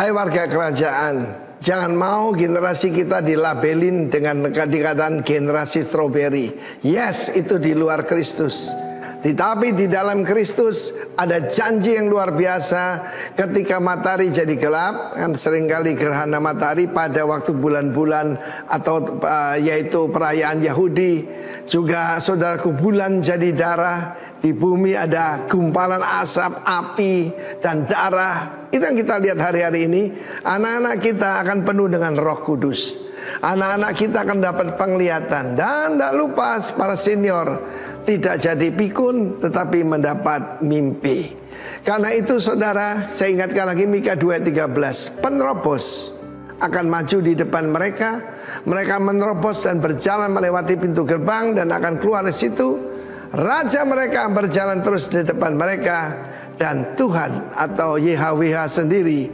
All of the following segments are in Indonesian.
Hai warga kerajaan, jangan mau generasi kita dilabelin dengan dikatakan generasi stroberi. Yes, itu di luar Kristus. Tetapi di dalam Kristus ada janji yang luar biasa. Ketika matahari jadi gelap, kan seringkali gerhana matahari pada waktu bulan-bulan atau yaitu perayaan Yahudi. Juga saudaraku, bulan jadi darah. Di bumi ada gumpalan asap, api, dan darah. Itu yang kita lihat hari-hari ini. Anak-anak kita akan penuh dengan Roh Kudus. Anak-anak kita akan dapat penglihatan. Dan tidak lupa para senior, tidak jadi pikun tetapi mendapat mimpi. Karena itu saudara, saya ingatkan lagi Mika 2:13. Penerobos akan maju di depan mereka. Mereka menerobos dan berjalan melewati pintu gerbang dan akan keluar dari situ. Raja mereka berjalan terus di depan mereka. Dan Tuhan atau YHWH sendiri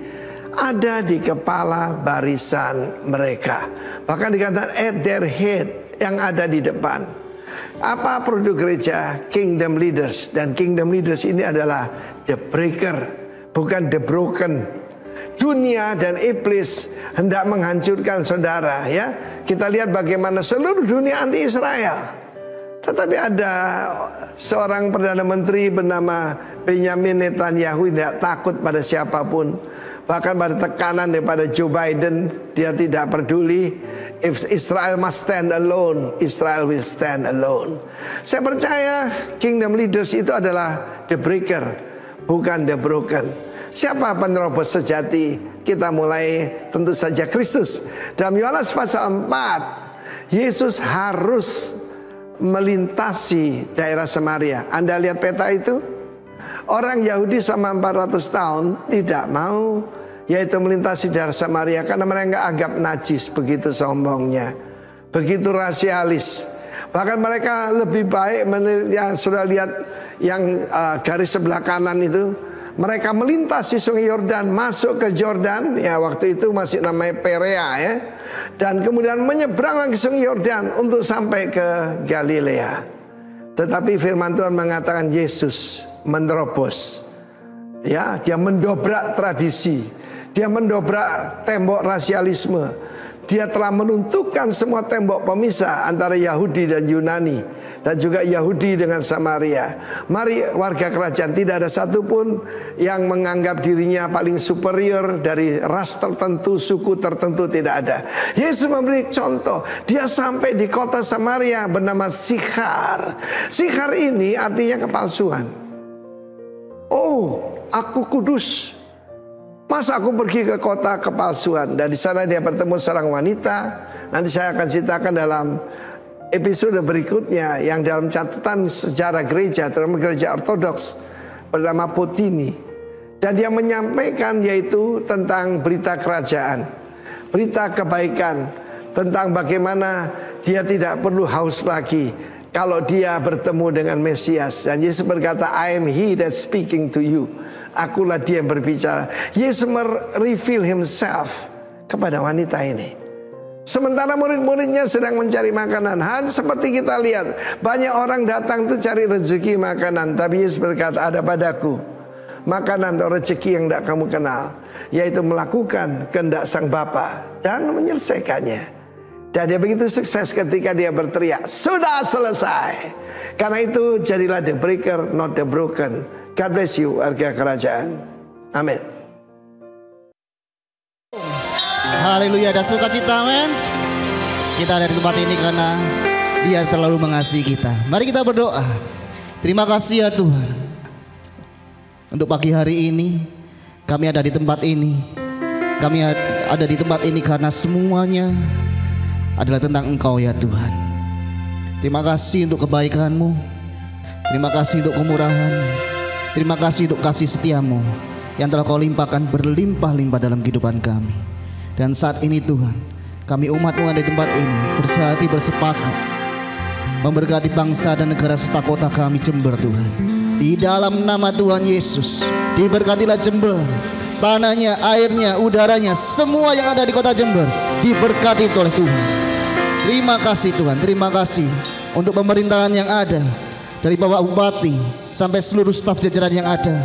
ada di kepala barisan mereka. Bahkan dikatakan at their head, yang ada di depan. Apa produk gereja? Kingdom leaders. Dan kingdom leaders ini adalah the breaker, bukan the broken. Dunia dan iblis hendak menghancurkan saudara, ya. Kita lihat bagaimana seluruh dunia anti Israel. Tetapi ada seorang Perdana Menteri bernama Benjamin Netanyahu tidak takut pada siapapun. Bahkan pada tekanan daripada Joe Biden, dia tidak peduli. If Israel must stand alone, Israel will stand alone. Saya percaya kingdom leaders itu adalah the breaker, bukan the broken. Siapa penerobos sejati? Kita mulai tentu saja Kristus. Dalam Yohanes pasal 4, Yesus harus melintasi daerah Samaria. Anda lihat peta itu? Orang Yahudi sama 400 tahun tidak mau, yaitu melintasi daerah Samaria, karena mereka nggak anggap najis. Begitu sombongnya, begitu rasialis. Bahkan mereka lebih baik, yang sudah lihat yang garis sebelah kanan itu, mereka melintasi sungai Yordan, masuk ke Jordan, ya waktu itu masih namanya Perea, ya. Dan kemudian menyeberang lagi sungai Yordan untuk sampai ke Galilea. Tetapi firman Tuhan mengatakan Yesus menerobos, ya, dia mendobrak tradisi, dia mendobrak tembok rasialisme. Dia telah menuntukkan semua tembok pemisah antara Yahudi dan Yunani, dan juga Yahudi dengan Samaria. Mari warga kerajaan, tidak ada satupun yang menganggap dirinya paling superior dari ras tertentu, suku tertentu, tidak ada. Yesus memberi contoh. Dia sampai di kota Samaria bernama Sikhar. Sikhar ini artinya kepalsuan. Oh, aku kudus, masa aku pergi ke kota kepalsuan? Dan di sana dia bertemu seorang wanita. Nanti saya akan ceritakan dalam episode berikutnya, yang dalam catatan sejarah gereja, terutama gereja ortodoks, bernama Potini. Dan dia menyampaikan yaitu tentang berita kerajaan, berita kebaikan, tentang bagaimana dia tidak perlu haus lagi kalau dia bertemu dengan Mesias. Dan Yesus berkata, I am he that speaking to you. Akulah dia yang berbicara. Yesus mereveal himself kepada wanita ini. Sementara murid-muridnya sedang mencari makanan. Seperti kita lihat, banyak orang datang tuh cari rezeki makanan. Tapi Yesus berkata, ada padaku makanan atau rezeki yang tidak kamu kenal, yaitu melakukan kehendak Sang Bapa dan menyelesaikannya. Dan dia begitu sukses ketika dia berteriak, sudah selesai. Karena itu jadilah the breaker, not the broken. God bless you warga kerajaan. Amin. Haleluya, ada sukacita, amin. Kita ada di tempat ini karena Dia terlalu mengasihi kita. Mari kita berdoa. Terima kasih ya Tuhan, untuk pagi hari ini kami ada di tempat ini. Kami ada di tempat ini karena semuanya adalah tentang Engkau ya Tuhan. Terima kasih untuk kebaikan-Mu. Terima kasih untuk kemurahan. Terima kasih untuk kasih setiamu yang telah Kau limpahkan berlimpah-limpah dalam kehidupan kami. Dan saat ini Tuhan, kami umat-Mu ada di tempat ini bersehati bersepakat memberkati bangsa dan negara serta kota kami Jember Tuhan. Di dalam nama Tuhan Yesus, diberkatilah Jember, tanahnya, airnya, udaranya, semua yang ada di kota Jember diberkati oleh Tuhan. Terima kasih Tuhan, terima kasih untuk pemerintahan yang ada, dari Bapak Bupati sampai seluruh staf jajaran yang ada.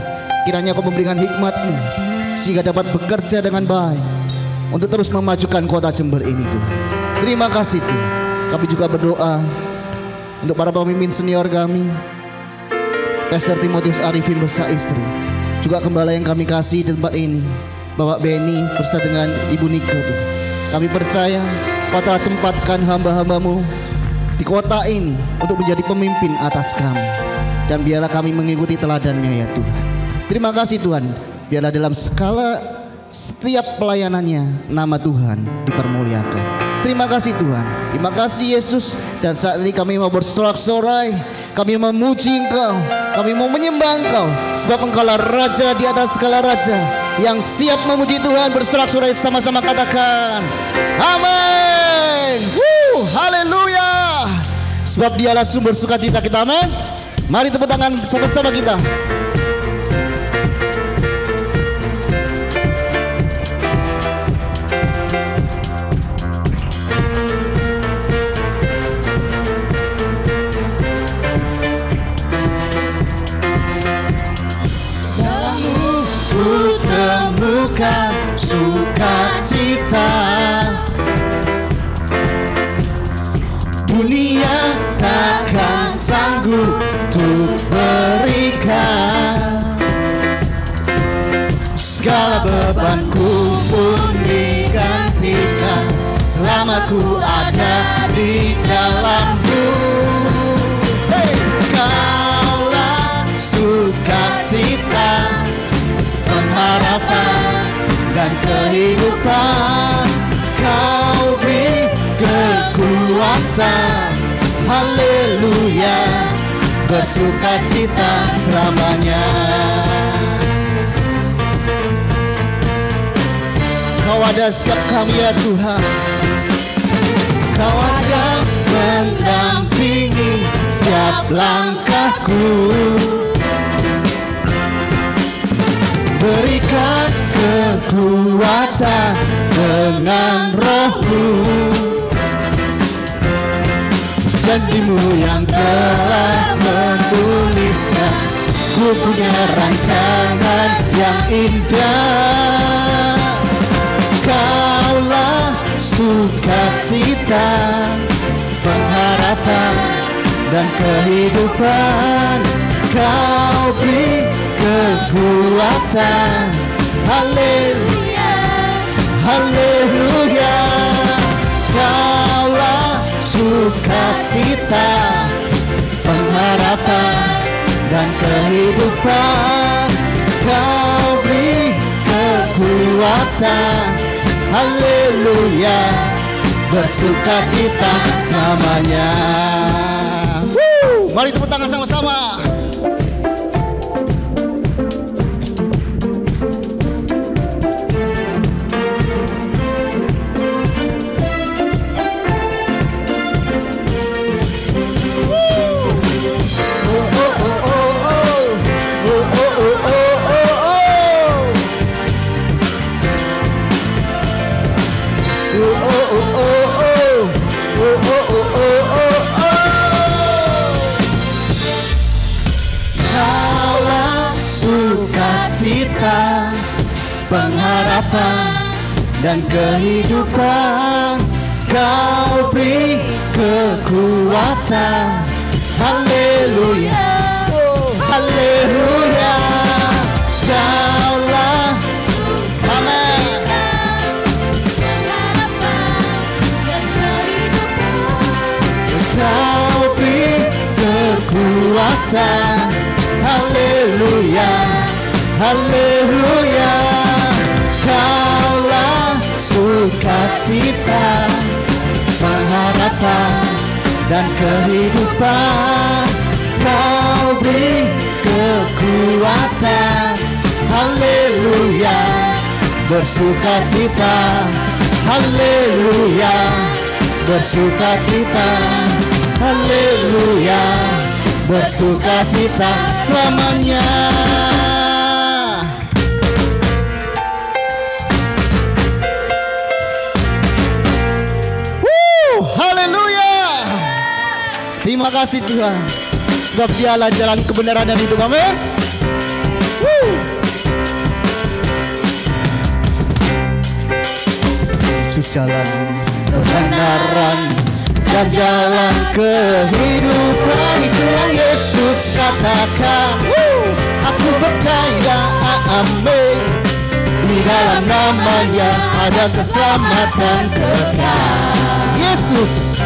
Kiranya Kau memberikan hikmat-Mu sehingga dapat bekerja dengan baik untuk terus memajukan kota Jember ini Tuhan. Terima kasih Tuhan. Kami juga berdoa untuk para pemimpin senior kami, Pastor Timotius Arifin beserta istri, juga gembala yang kami kasih di tempat ini, Bapak Beni beserta dengan Ibu Nika Tuhan. Kami percaya Kau telah tempatkan hamba-hambamu di kota ini untuk menjadi pemimpin atas kami, dan biarlah kami mengikuti teladannya ya Tuhan. Terima kasih Tuhan. Biarlah dalam setiap pelayanannya nama Tuhan dipermuliakan. Terima kasih Tuhan. Terima kasih Yesus. Dan saat ini kami mau bersorak-sorai, kami memuji Engkau, kami mau menyembah Engkau, sebab Engkaulah Raja di atas segala raja, yang siap memuji Tuhan. Bersorak-sorai sama-sama katakan amin. Haleluya. Sebab Dialah sumber sukacita kita. Amin. Mari tepuk tangan sama-sama kita. Temukan sukacita, dunia takkan sanggup untuk berikan. Segala bebanku pun digantikan selama ku ada di dalam-Mu. Kaulah sukacita, pengharapan dan kehidupan. Kau beri kekuatan, haleluya, bersukacita selamanya. Kau ada setiap kami ya Tuhan. Kau ada mendampingi setiap langkahku. Berikan kekuatan dengan Roh-Mu. Janji-Mu yang telah menulisnya, ku punya rancangan yang indah. Kaulah sukacita, pengharapan dan kehidupan. Kau beri kekuatan, haleluya, haleluya. Kaulah sukacita, pengharapan dan kehidupan. Kau beri kekuatan, haleluya, bersukacita selamanya. Mari tepuk tangan sama-sama. Kaulah sukacita, pengharapan dan kehidupan. Kau beri kekuatan, haleluya, haleluya. Kaulah, amin. Kau beri kekuatan, haleluya, haleluya. Kaulah sukacita, pengharapan dan kehidupan. Kau beri kekuatan, haleluya, bersukacita, haleluya, bersukacita, haleluya, bersukacita selamanya. Haleluya. Terima kasih Tuhan, sebab Dialah jalan kebenaran dan hidup. Amin. Yesus jalan kebenaran dan jalan kehidupan. Itu yang Yesus katakan. Aku percaya, amin. Di dalam namanya ada keselamatan kekal. Yesus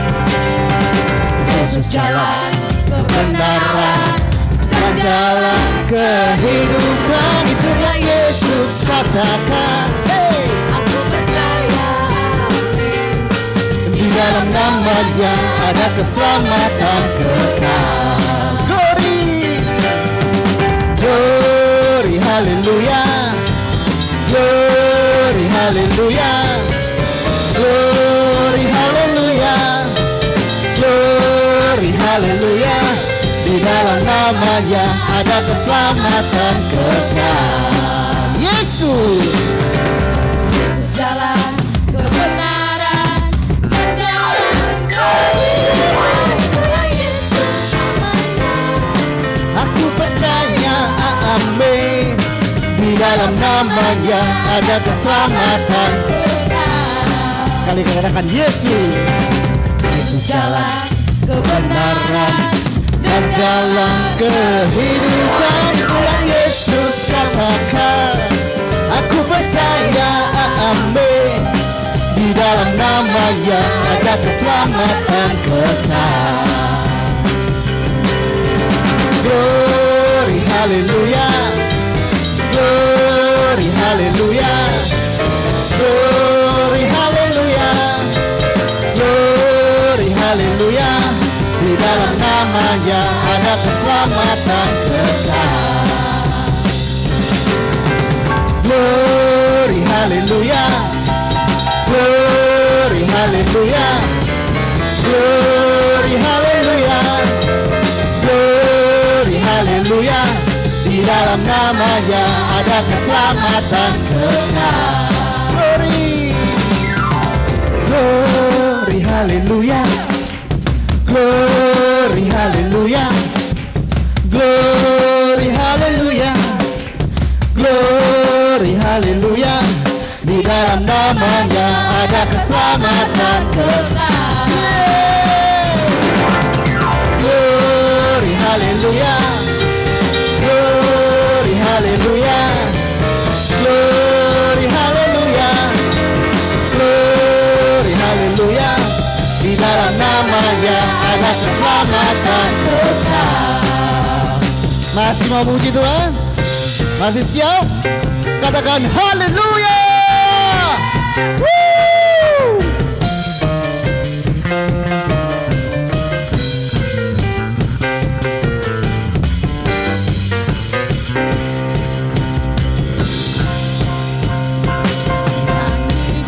jalan kebenaran dan jalan kehidupan. Itu yang Yesus katakan. Aku percaya, Di dalam namanya ada keselamatan kekal. Glory, haleluya. Glory, haleluya. Glory, haleluya. Glory, haleluya. Di dalam namanya ada keselamatan kekal. Yesus jalan kebenaran dan jalan kehidupan. Itulah Yesus namanya. Aku percaya, amin. Di dalam namanya ada keselamatan. Sekali katakan Yesus jalan kebenaran dan jalan kehidupan. Yang Yesus katakan. Aku percaya, amin. Di dalam namanya ada keselamatan kekal. Glory, haleluya. Glory, haleluya. Glory, haleluya. Glory, haleluya. Di dalam namanya ada keselamatan kekal. Glory, haleluya. Glory, haleluya. Glory, haleluya. Glory, haleluya. Di dalam namanya ada keselamatan kekal. Glory, glory, haleluya. Glory, haleluya. Glory, haleluya. Glory, haleluya. Di dalam namanya ada keselamatan kekal. Glory, haleluya. Glory, haleluya. Glory, haleluya. Glory, haleluya. Di dalam namanya ada keselamatan kekal. Masih mau puji Tuhan? Masih siap? Katakan haleluya.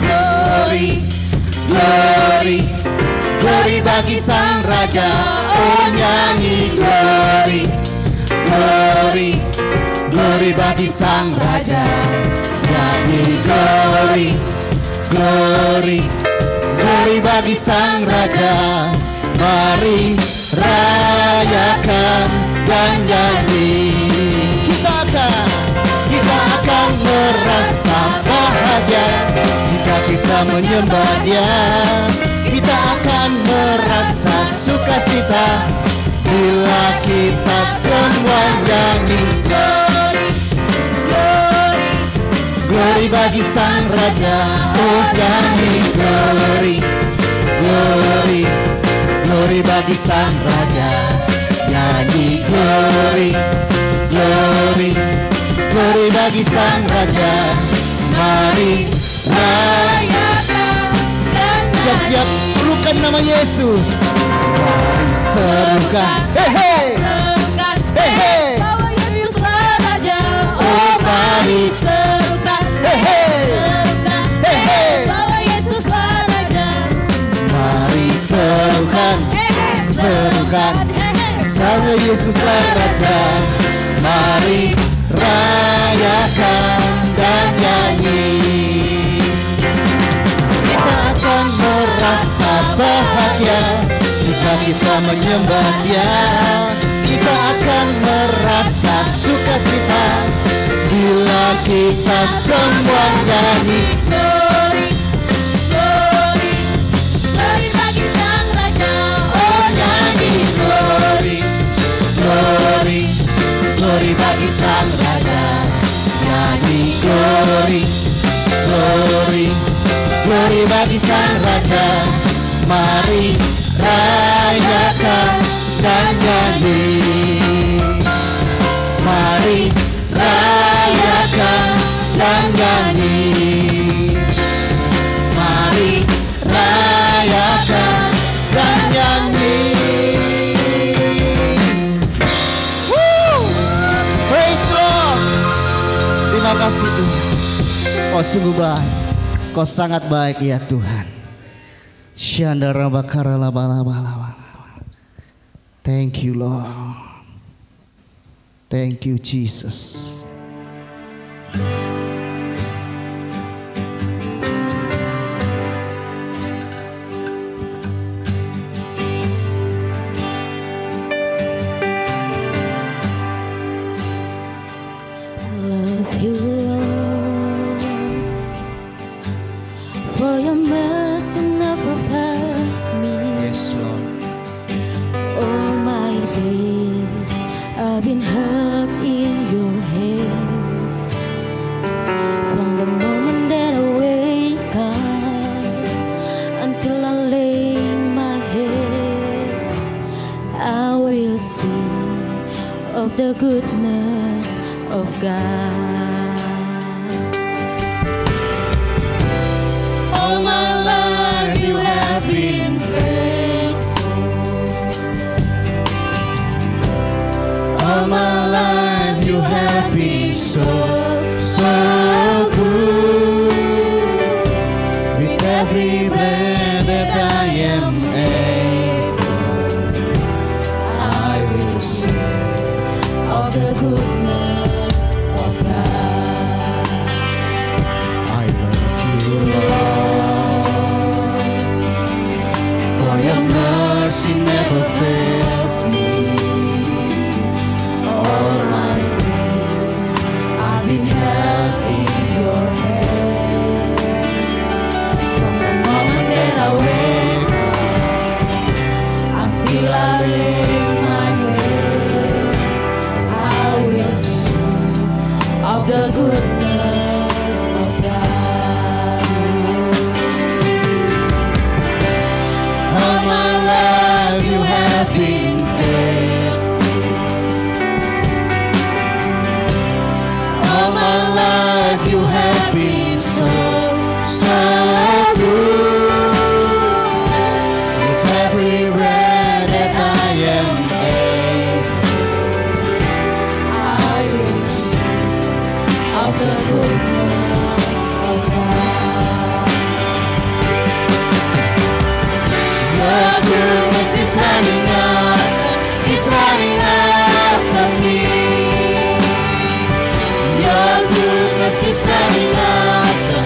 Glory, glory, glory bagi Sang Raja. Oh nyanyi glory, glory, glory bagi Sang Raja. Nyanyi glory, glory, glory bagi Sang Raja. Mari rayakan dan nyanyi. Kita akan merasa bahagia jika kita menyembah Dia. Kita akan merasa sukacita bila kita semua nyanyi. Glory bagi Sang Raja. Oh nyanyi glory, glory, glory bagi Sang Raja. Nyanyi glory, glory, glory bagi Sang Raja. Mari rayakan dan siap-siap serukan nama Yesus. Mari serukan, hey, hey, bahwa Yesus Raja. oh mari Serukan, serukan, bahwa Yesus Raja. Mari serukan, serukan, sama Yesuslah Raja. Mari rayakan dan nyanyi. Kita akan merasa bahagia jika kita menyembah Dia. Kita akan merasa sukacita bila kita semua nyanyi. Glory, glory, Mari rayakan dan nyanyi. Mari rayakan dan nyanyi. Mari rayakan dan nyanyi. Praise the Lord. Terima kasih Tuhan. Kau sungguh baik. Kau sangat baik ya Tuhan. Syandara bakara laba laba laba. Thank you Lord. Thank you Jesus. Love you, Lord, for your mercy never passed me. Yes Lord. All my days I've been held in your hands. From the moment that I wake up until I lay my head, I will sing of the goodness of God. All my life you have been faithful. All my life you have been so, so good. With every breath that I am able, I will sing Of the goodness of God. I love you, Lord, for your mercy never fails me. All my days I've been held in your hands. From the moment that I wake up until I lay my head, I will sing Of the goodness of God. all my life you have been faithful. All my life you have been so, so good. With every breath that I am able, I will sing Of the goodness of God. your goodness is running after me. Your goodness is running after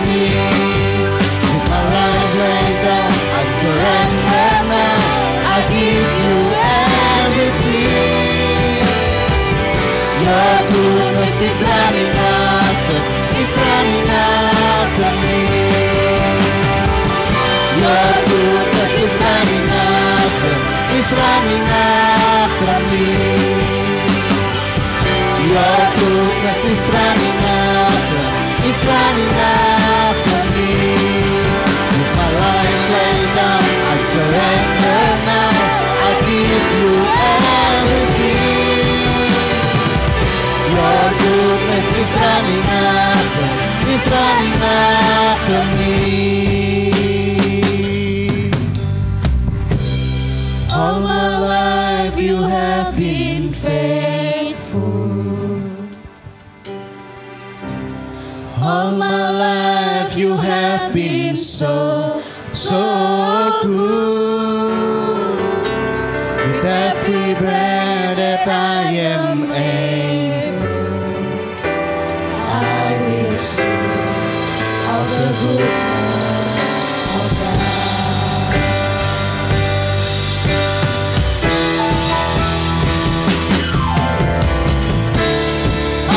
me. With my life laid down, I surrender now. I give you everything. Your goodness is running after me. Your goodness is running after me. Your goodness is running after me. With my life laid down, I surrender now. I give you everything. Your goodness is running after me. All my life you have been faithful. All my life you have been so, so good. With every breath that I am able, I will sing of the goodness of God.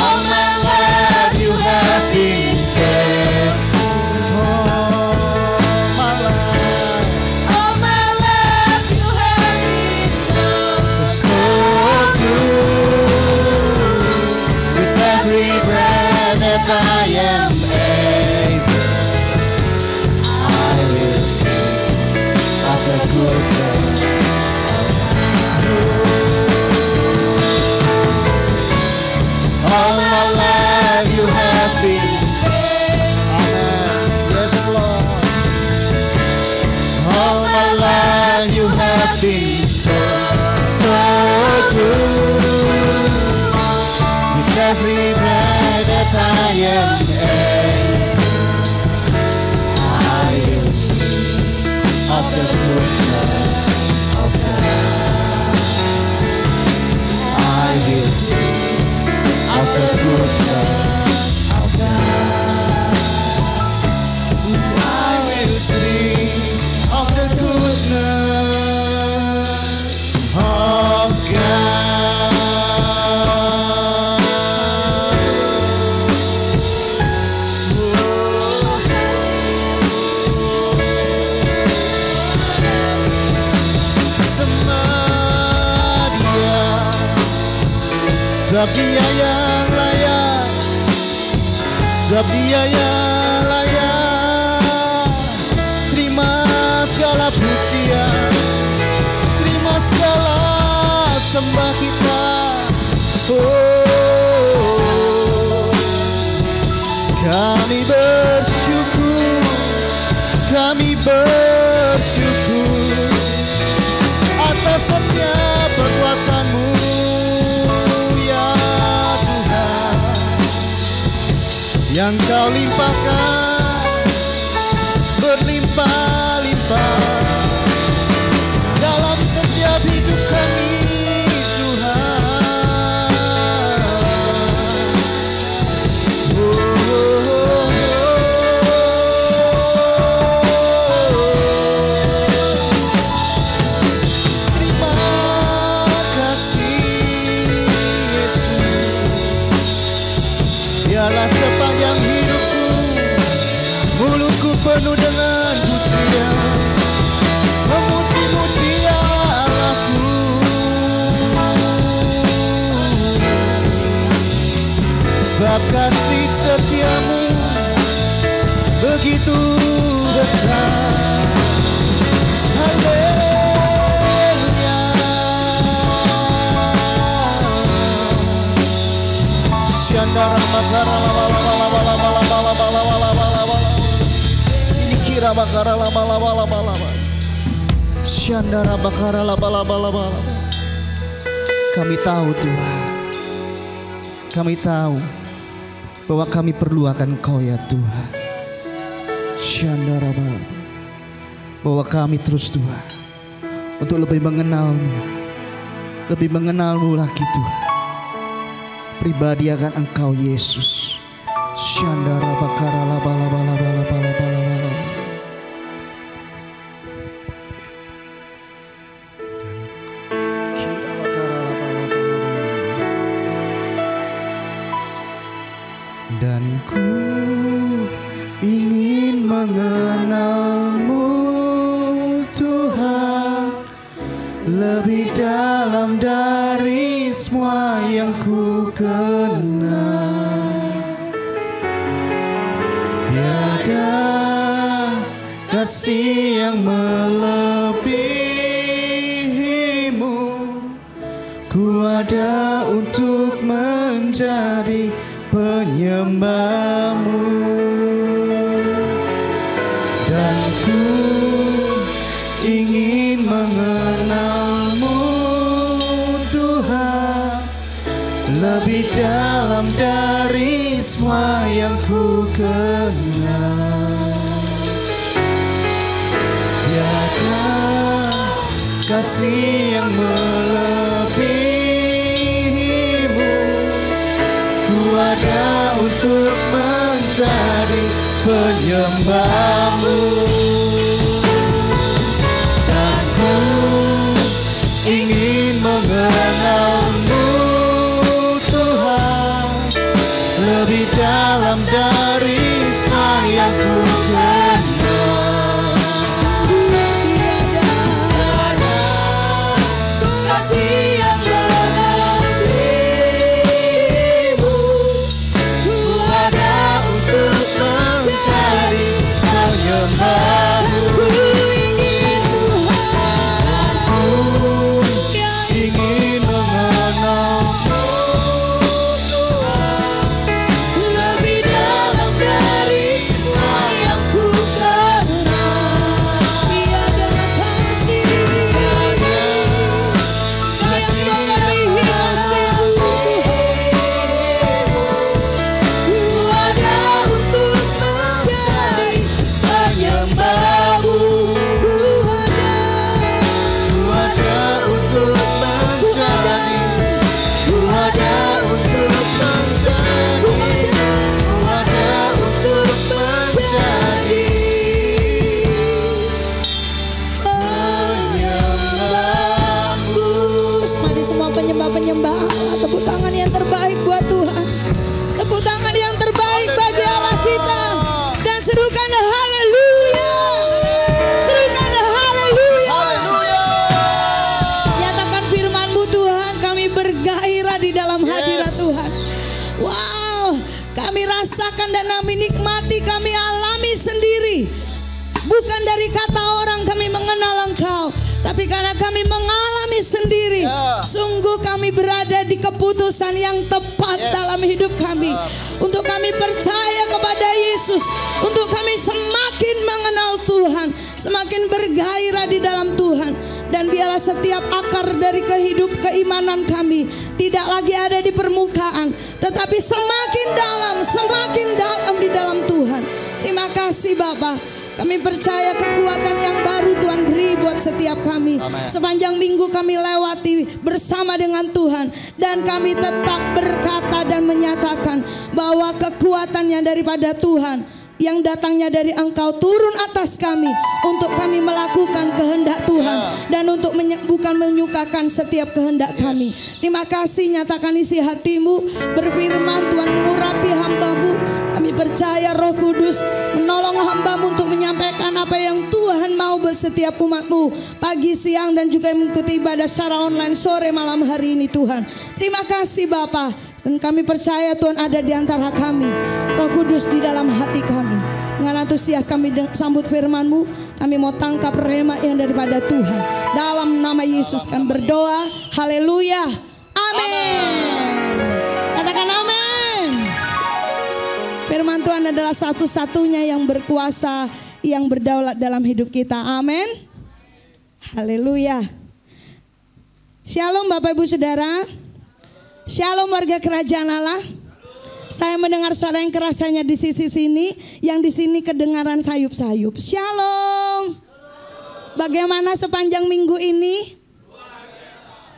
All my life you have been faithful. All my life. All my all my life you have been so good. With every breath that I am able, I will sing of the goodness of God. I will sing of the goodness of God. I will sing of the goodness of God. Sebab Dia yang layak, sebab Dia yang layak. Terima segala pujian, terima segala sembah kita. Oh, kami bersyukur, kami bersyukur atas setiap perbuatan-Mu. Yang Kau limpahkan berlimpah-limpah dalam setiap hidup kami, Tuhan. Terima kasih Yesus. Biarlah sepanjang hidupku mulutku penuh dengan pujian, memuji-muji Allahku. Sebab kasih setia-Mu begitu besar. Haleluya. Shandara makara lama ini kira bakara lama. Shandara bakara lama. Kami tahu Tuhan, kami tahu bahwa kami perlu akan Kau ya Tuhan. Shandara bahwa kami terus Tuhan untuk lebih mengenal-Mu lagi Tuhan. Pribadi akan Engkau Yesus. Shandara bakara laba. Dan ku ingin mengenal-Mu Tuhan lebih dalam dari semua yang ku kenal. Tiada kasih yang melebihi-Mu. Ku ada untuk menjadi penyembah-Mu, dan ku ingin mengenal-Mu Tuhan lebih dalam dari semua yang ku kenal. Tiada kasih yang melebihi-Mu. Ku ada untuk menjadi penyembah-Mu, dan ku ingin mengenal-Mu Tuhan lebih dalam dari semua yang ku kenal. Tiada kasih yang melebihi-Mu. Ku ada untuk menjadi penyembah-Mu, bukan dari kata orang kami mengenal Engkau, tapi karena kami mengalami sendiri. Sungguh kami berada di keputusan yang tepat dalam hidup kami. Untuk kami percaya kepada Yesus, untuk kami semakin mengenal Tuhan, semakin bergairah di dalam Tuhan. Dan biarlah setiap akar dari keimanan kami tidak lagi ada di permukaan, tetapi semakin dalam di dalam Tuhan. Terima kasih Bapa. Kami percaya kekuatan yang baru Tuhan beri buat setiap kami. Amen. Sepanjang minggu kami lewati bersama dengan Tuhan. Dan kami tetap berkata dan menyatakan bahwa kekuatan yang daripada Tuhan, yang datangnya dari Engkau turun atas kami, untuk kami melakukan kehendak Tuhan, dan untuk bukan menyukakan setiap kehendak kami. Terima kasih, nyatakan isi hatimu, berfirman Tuhan mengurapi hamba-Mu. Kami percaya Roh Kudus menolong hamba-Mu untuk menyampaikan apa yang Tuhan mau buat setiap umat-Mu pagi, siang, dan juga mengikuti ibadah secara online sore malam hari ini Tuhan. Terima kasih Bapa. Dan kami percaya Tuhan ada di antara kami, Roh Kudus di dalam hati kami. Dengan antusias kami sambut firman-Mu. Kami mau tangkap rema yang daripada Tuhan. Dalam nama Yesus kami berdoa. Haleluya. Amin. Katakan amin. Firman Tuhan adalah satu-satunya yang berkuasa, yang berdaulat dalam hidup kita. Amin. Haleluya. Shalom Bapak Ibu Saudara. Shalom warga kerajaan Allah. Saya mendengar suara yang kerasanya di sisi sini, yang di sini kedengaran sayup-sayup. Shalom. Bagaimana sepanjang minggu ini?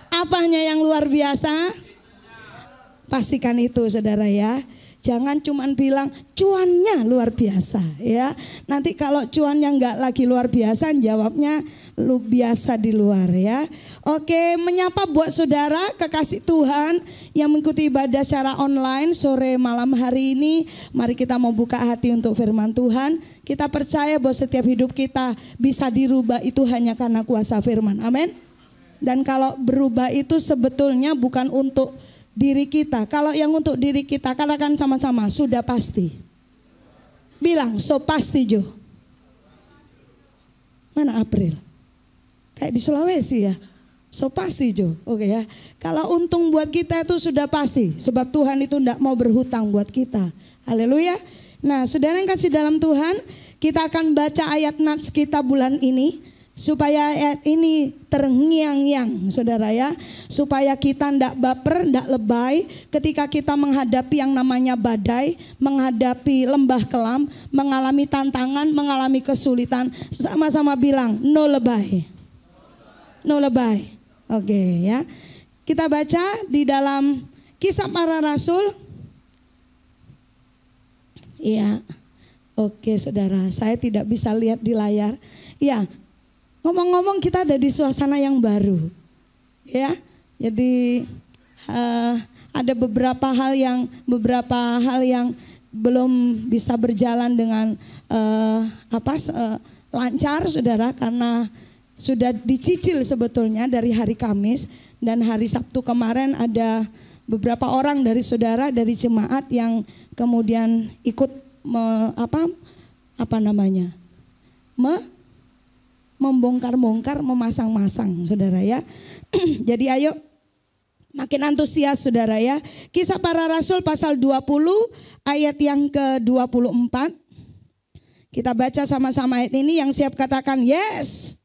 Apanya yang luar biasa? Pastikan itu saudara ya. Jangan cuman bilang cuannya luar biasa ya. Nanti kalau cuannya nggak lagi luar biasa, jawabnya lu biasa di luar ya. Oke, menyapa buat saudara kekasih Tuhan yang mengikuti ibadah secara online sore malam hari ini. Mari kita mau buka hati untuk firman Tuhan. Kita percaya bahwa setiap hidup kita bisa dirubah itu hanya karena kuasa firman. Amin. Dan kalau berubah itu sebetulnya bukan untuk diri kita. Kalau yang untuk diri kita, katakan sama-sama, sudah pasti. Bilang, so pasti Jo. Mana April? Kayak di Sulawesi ya. So pasti Jo. Oke ya. Kalau untung buat kita itu sudah pasti. Sebab Tuhan itu tidak mau berhutang buat kita. Haleluya. Nah saudara yang kasih dalam Tuhan, kita akan baca ayat nats kita bulan ini. Supaya ayat ini terngiang-ngiang saudara ya. Supaya kita tidak baper, tidak lebay ketika kita menghadapi yang namanya badai, menghadapi lembah kelam, mengalami tantangan, mengalami kesulitan. Sama-sama bilang no lebay. No lebay. Oke ya. Kita baca di dalam Kisah Para Rasul. Iya. Oke saudara, saya tidak bisa lihat di layar. Ya. Ngomong-ngomong kita ada di suasana yang baru, ya. Jadi ada beberapa hal yang belum bisa berjalan dengan lancar, saudara, karena sudah dicicil sebetulnya dari hari Kamis dan hari Sabtu kemarin ada beberapa orang dari saudara dari jemaat yang kemudian ikut membongkar-bongkar, memasang-masang saudara ya. Jadi ayo makin antusias saudara ya. Kisah Para Rasul pasal 20 ayat yang ke-24. Kita baca sama-sama ayat ini. Yang siap katakan yes.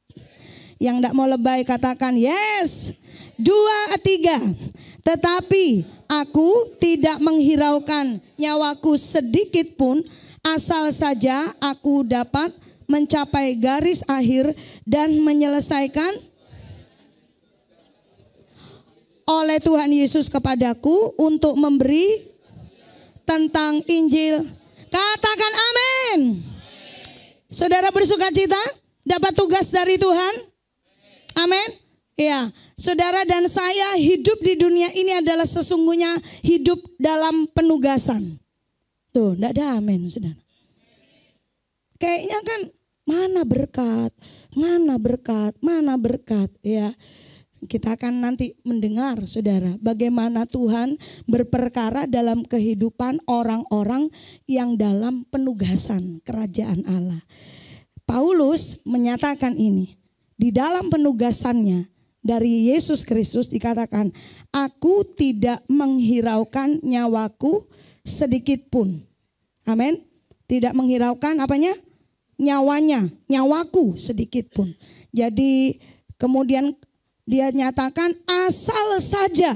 Yang tidak mau lebay katakan yes. 2, 3. Tetapi aku tidak menghiraukan nyawaku sedikit pun, asal saja aku dapat mencapai garis akhir dan menyelesaikan oleh Tuhan Yesus kepadaku untuk memberi tentang Injil. Katakan amin. Saudara bersuka cita dapat tugas dari Tuhan. Amin. Ya, saudara dan saya hidup di dunia ini adalah sesungguhnya hidup dalam penugasan. Tuh, enggak ada amin saudara. Kayaknya kan mana berkat ya. Kita akan nanti mendengar saudara bagaimana Tuhan berperkara dalam kehidupan orang-orang yang dalam penugasan kerajaan Allah. Paulus menyatakan ini. Di dalam penugasannya dari Yesus Kristus dikatakan, aku tidak menghiraukan nyawaku sedikit pun. Amin. Tidak menghiraukan apanya? Nyawanya, nyawaku sedikit pun. Jadi kemudian dia nyatakan, asal saja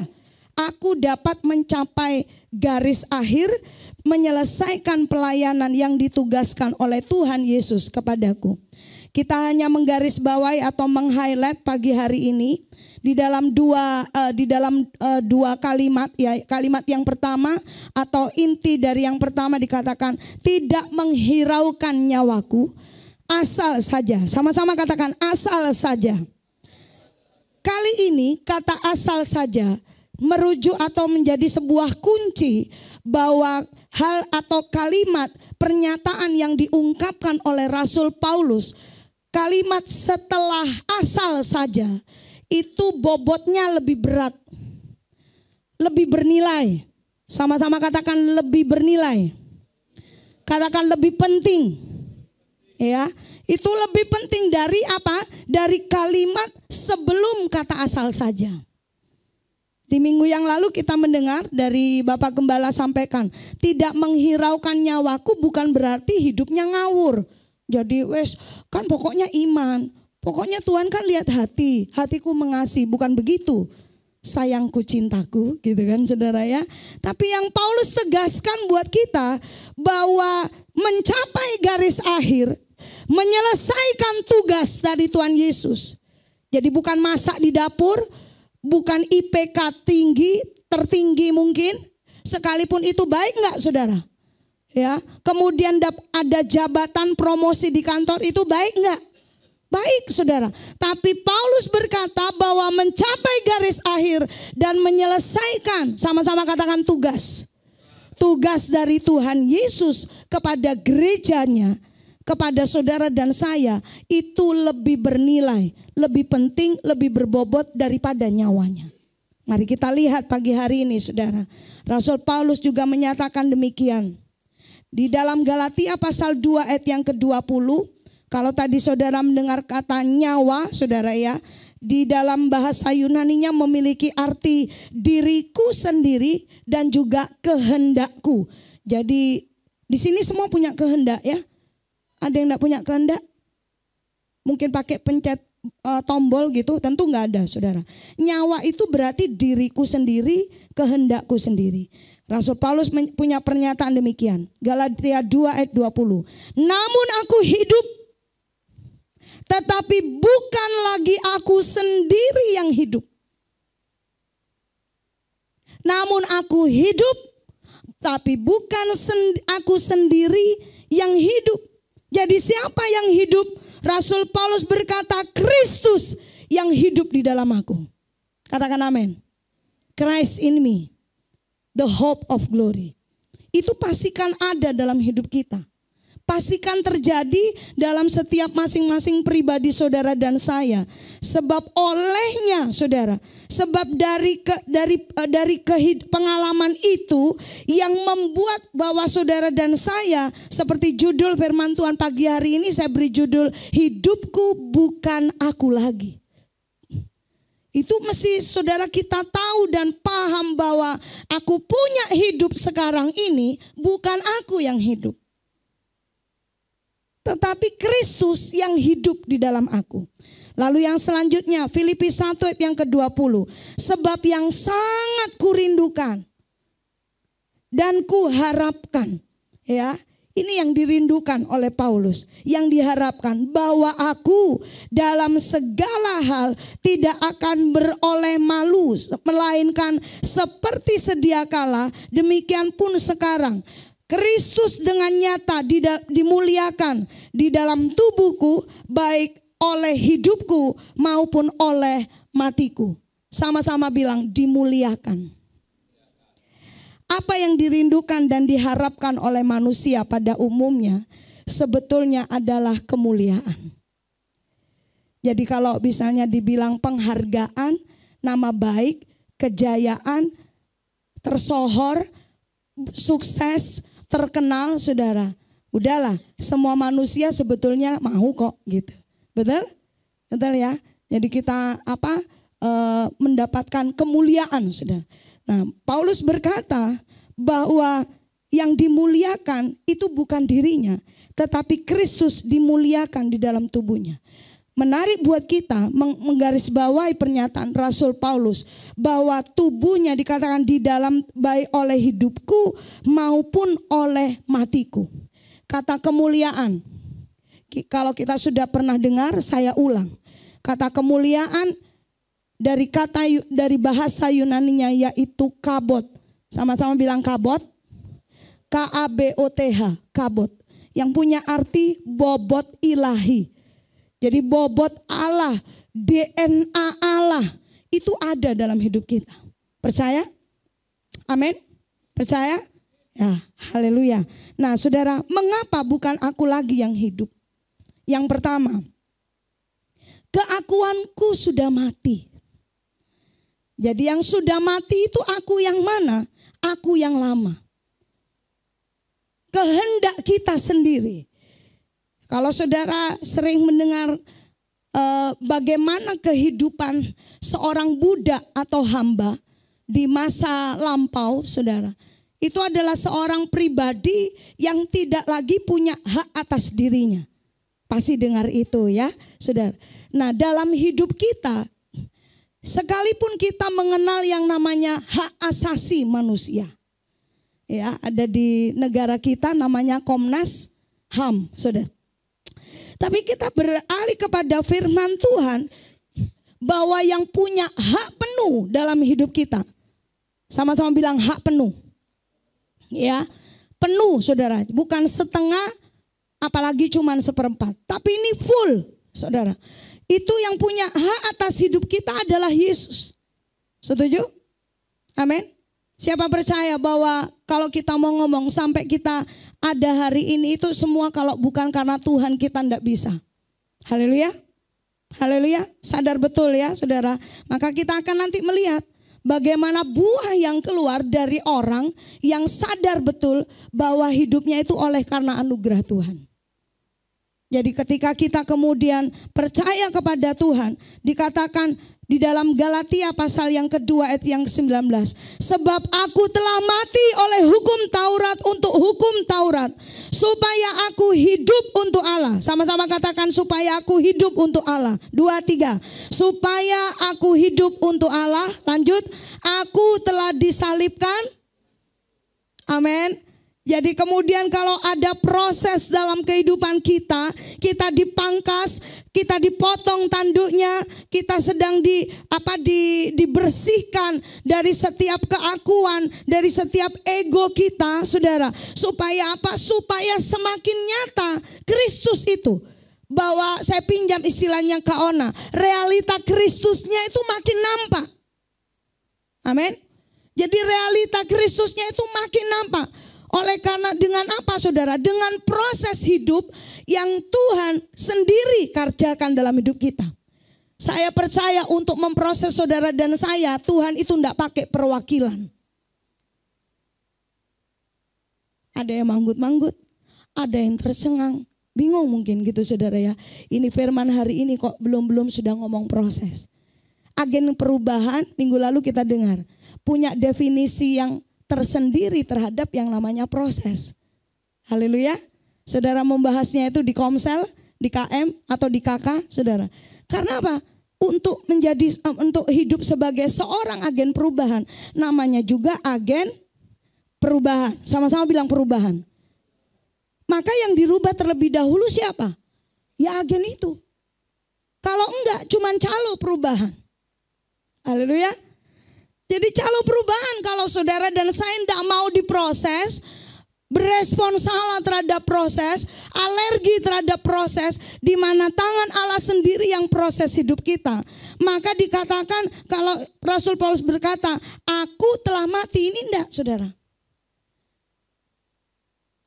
aku dapat mencapai garis akhir, menyelesaikan pelayanan yang ditugaskan oleh Tuhan Yesus kepadaku. Kita hanya menggarisbawahi atau meng-highlight pagi hari ini di dalam dua kalimat, ya. Kalimat yang pertama atau inti dari yang pertama dikatakan, tidak menghiraukan nyawaku, asal saja. Sama-sama katakan, asal saja. Kali ini kata asal saja merujuk atau menjadi sebuah kunci bahwa hal atau kalimat pernyataan yang diungkapkan oleh Rasul Paulus, kalimat setelah asal saja itu bobotnya lebih berat, lebih bernilai. Sama-sama katakan lebih bernilai. Katakan lebih penting. Ya, itu lebih penting dari apa? Dari kalimat sebelum kata asal saja. Di minggu yang lalu kita mendengar dari Bapak Gembala sampaikan, tidak menghiraukan nyawaku bukan berarti hidupnya ngawur. Jadi wes kan pokoknya iman, pokoknya Tuhan kan lihat hati, hatiku mengasihi, bukan begitu. Sayangku cintaku gitu kan saudara ya. Tapi yang Paulus tegaskan buat kita bahwa mencapai garis akhir, menyelesaikan tugas dari Tuhan Yesus. Jadi bukan masak di dapur, bukan IPK tinggi, tertinggi mungkin, sekalipun itu baik enggak saudara? Ya, kemudian ada jabatan promosi di kantor, itu baik enggak? Baik saudara. Tapi Paulus berkata bahwa mencapai garis akhir dan menyelesaikan, sama-sama katakan tugas. Tugas dari Tuhan Yesus kepada gerejanya, kepada saudara dan saya, itu lebih bernilai, lebih penting, lebih berbobot daripada nyawanya. Mari kita lihat pagi hari ini saudara. Rasul Paulus juga menyatakan demikian. Di dalam Galatia pasal 2 ayat yang ke-20, kalau tadi saudara mendengar kata nyawa, saudara ya, di dalam bahasa Yunaninya memiliki arti diriku sendiri dan juga kehendakku. Jadi di sini semua punya kehendak ya. Ada yang enggak punya kehendak? Mungkin pakai pencet tombol gitu, tentu enggak ada saudara. Nyawa itu berarti diriku sendiri, kehendakku sendiri. Rasul Paulus punya pernyataan demikian. Galatia 2 ayat 20. Namun aku hidup, tetapi bukan lagi aku sendiri yang hidup. Namun aku hidup, tapi bukan aku sendiri yang hidup. Jadi siapa yang hidup? Rasul Paulus berkata, Kristus yang hidup di dalam aku. Katakan amin. Christ in me, the hope of glory. Itu pastikan ada dalam hidup kita. Pastikan terjadi dalam setiap masing-masing pribadi saudara dan saya. Sebab olehnya saudara, sebab dari pengalaman itu yang membuat bahwa saudara dan saya, seperti judul firman Tuhan pagi hari ini saya beri judul, hidupku bukan aku lagi. Itu mesti saudara kita tahu dan paham bahwa aku punya hidup sekarang ini bukan aku yang hidup. Tetapi Kristus yang hidup di dalam aku. Lalu yang selanjutnya Filipi 1 ayat yang ke-20. Sebab yang sangat kurindukan dan kuharapkan. Ya, ini yang dirindukan oleh Paulus. Yang diharapkan bahwa aku dalam segala hal tidak akan beroleh malu. Melainkan seperti sedia kala demikian pun sekarang. Kristus dengan nyata dimuliakan di dalam tubuhku, baik oleh hidupku maupun oleh matiku. Sama-sama bilang dimuliakan. Apa yang dirindukan dan diharapkan oleh manusia pada umumnya sebetulnya adalah kemuliaan. Jadi kalau misalnya dibilang penghargaan, nama baik, kejayaan, tersohor, sukses, terkenal saudara, udahlah, semua manusia sebetulnya mau kok gitu. Betul? Betul ya. Jadi kita mendapatkan kemuliaan, Saudara. Nah, Paulus berkata bahwa yang dimuliakan itu bukan dirinya, tetapi Kristus dimuliakan di dalam tubuhnya. Menarik buat kita menggarisbawahi pernyataan Rasul Paulus bahwa tubuhnya dikatakan di dalam baik oleh hidupku maupun oleh matiku. Kata kemuliaan, kalau kita sudah pernah dengar, saya ulang. Kata kemuliaan dari bahasa Yunaninya yaitu kabot. Sama-sama bilang kabot. K-A-B-O-T-H, kabot. Yang punya arti bobot ilahi. Jadi bobot Allah, DNA Allah itu ada dalam hidup kita. Percaya? Amin? Percaya? Ya, haleluya. Nah, Saudara, mengapa bukan aku lagi yang hidup? Yang pertama, keakuanku sudah mati. Jadi yang sudah mati itu aku yang mana? Aku yang lama. Kehendak kita sendiri. Kalau saudara sering mendengar bagaimana kehidupan seorang budak atau hamba di masa lampau, saudara. Itu adalah seorang pribadi yang tidak lagi punya hak atas dirinya. Pasti dengar itu ya, saudara. Nah, dalam hidup kita, sekalipun kita mengenal yang namanya hak asasi manusia. Ya, ada di negara kita namanya Komnas HAM, saudara. Tapi kita beralih kepada firman Tuhan bahwa yang punya hak penuh dalam hidup kita. Sama-sama bilang hak penuh. Ya, penuh saudara, bukan setengah apalagi cuman seperempat. Tapi ini full saudara. Itu yang punya hak atas hidup kita adalah Yesus. Setuju? Amin. Siapa percaya bahwa kalau kita mau ngomong sampai kita ada hari ini itu semua kalau bukan karena Tuhan kita tidak bisa. Haleluya. Haleluya. Sadar betul ya saudara. Maka kita akan nanti melihat bagaimana buah yang keluar dari orang yang sadar betul bahwa hidupnya itu oleh karena anugerah Tuhan. Jadi ketika kita kemudian percaya kepada Tuhan, dikatakan di dalam Galatia pasal yang kedua ayat yang 19. Sebab aku telah mati oleh hukum Taurat untuk hukum Taurat, supaya aku hidup untuk Allah. Sama-sama katakan supaya aku hidup untuk Allah. 2, 3. Supaya aku hidup untuk Allah. Lanjut. Aku telah disalibkan. Amin. Jadi kemudian kalau ada proses dalam kehidupan kita, kita dipangkas, kita dipotong tanduknya, kita sedang dibersihkan dari setiap keakuan, dari setiap ego kita, saudara. Supaya apa? Supaya semakin nyata Kristus itu. Bahwa saya pinjam istilahnya Kak Ona, realita Kristusnya itu makin nampak. Amin. Jadi realita Kristusnya itu makin nampak. Oleh karena dengan apa saudara? Dengan proses hidup yang Tuhan sendiri kerjakan dalam hidup kita. Saya percaya untuk memproses saudara dan saya, Tuhan itu tidak pakai perwakilan. Ada yang manggut-manggut, ada yang tercengang, bingung mungkin gitu saudara ya. Ini firman hari ini kok belum sudah ngomong proses. Agen perubahan minggu lalu kita dengar, punya definisi yang tersendiri terhadap yang namanya proses. Haleluya. Saudara membahasnya itu di Komsel, di KM atau di KK, saudara. Karena apa? Untuk hidup sebagai seorang agen perubahan, namanya juga agen perubahan. Sama-sama bilang perubahan. Maka yang dirubah terlebih dahulu siapa? Ya agen itu. Kalau enggak cuman calo perubahan. Haleluya. Jadi calo perubahan kalau saudara dan saya tidak mau diproses, berespon salah terhadap proses, alergi terhadap proses, di mana tangan Allah sendiri yang proses hidup kita. Maka dikatakan kalau Rasul Paulus berkata, aku telah mati, ini enggak saudara.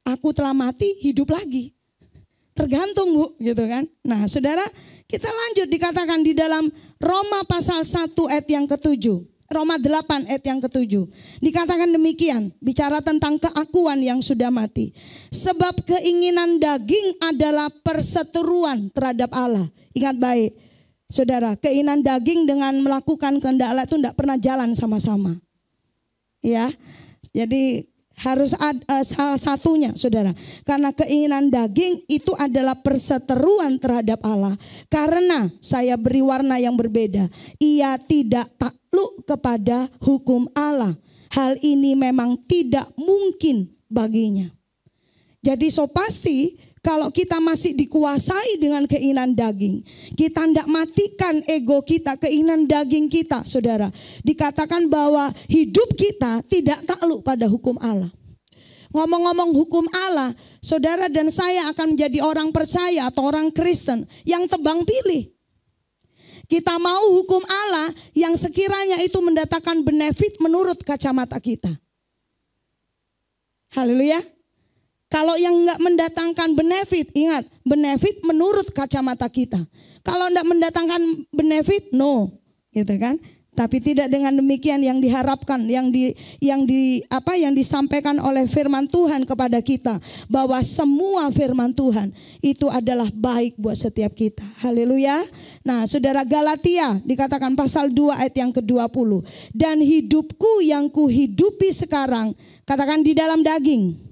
Aku telah mati, hidup lagi. Tergantung Bu, gitu kan. Nah saudara, kita lanjut dikatakan di dalam Roma pasal 1 ayat yang ke-7. Roma 8 ayat yang ke-7. Dikatakan demikian, bicara tentang keakuan yang sudah mati. Sebab keinginan daging adalah perseteruan terhadap Allah. Ingat baik, saudara, keinginan daging dengan melakukan kehendak Allah itu tidak pernah jalan sama-sama. Ya, jadi harus ada salah satunya, saudara. Karena keinginan daging itu adalah perseteruan terhadap Allah. Karena saya beri warna yang berbeda. Ia tidak takluk kepada hukum Allah. Hal ini memang tidak mungkin baginya. Jadi so pasti kalau kita masih dikuasai dengan keinginan daging, kita tidak matikan ego kita, keinginan daging kita, saudara. Dikatakan bahwa hidup kita tidak takluk pada hukum Allah. Ngomong-ngomong hukum Allah, saudara dan saya akan menjadi orang percaya atau orang Kristen yang tebang pilih. Kita mau hukum Allah yang sekiranya itu mendatangkan benefit menurut kacamata kita. Haleluya. Kalau yang enggak mendatangkan benefit, ingat, benefit menurut kacamata kita. Kalau enggak mendatangkan benefit, no, gitu kan? Tapi tidak dengan demikian yang diharapkan, yang disampaikan oleh firman Tuhan kepada kita, bahwa semua firman Tuhan itu adalah baik buat setiap kita. Haleluya. Nah, saudara, Galatia dikatakan pasal 2 ayat yang ke-20. Dan hidupku yang kuhidupi sekarang, katakan di dalam daging,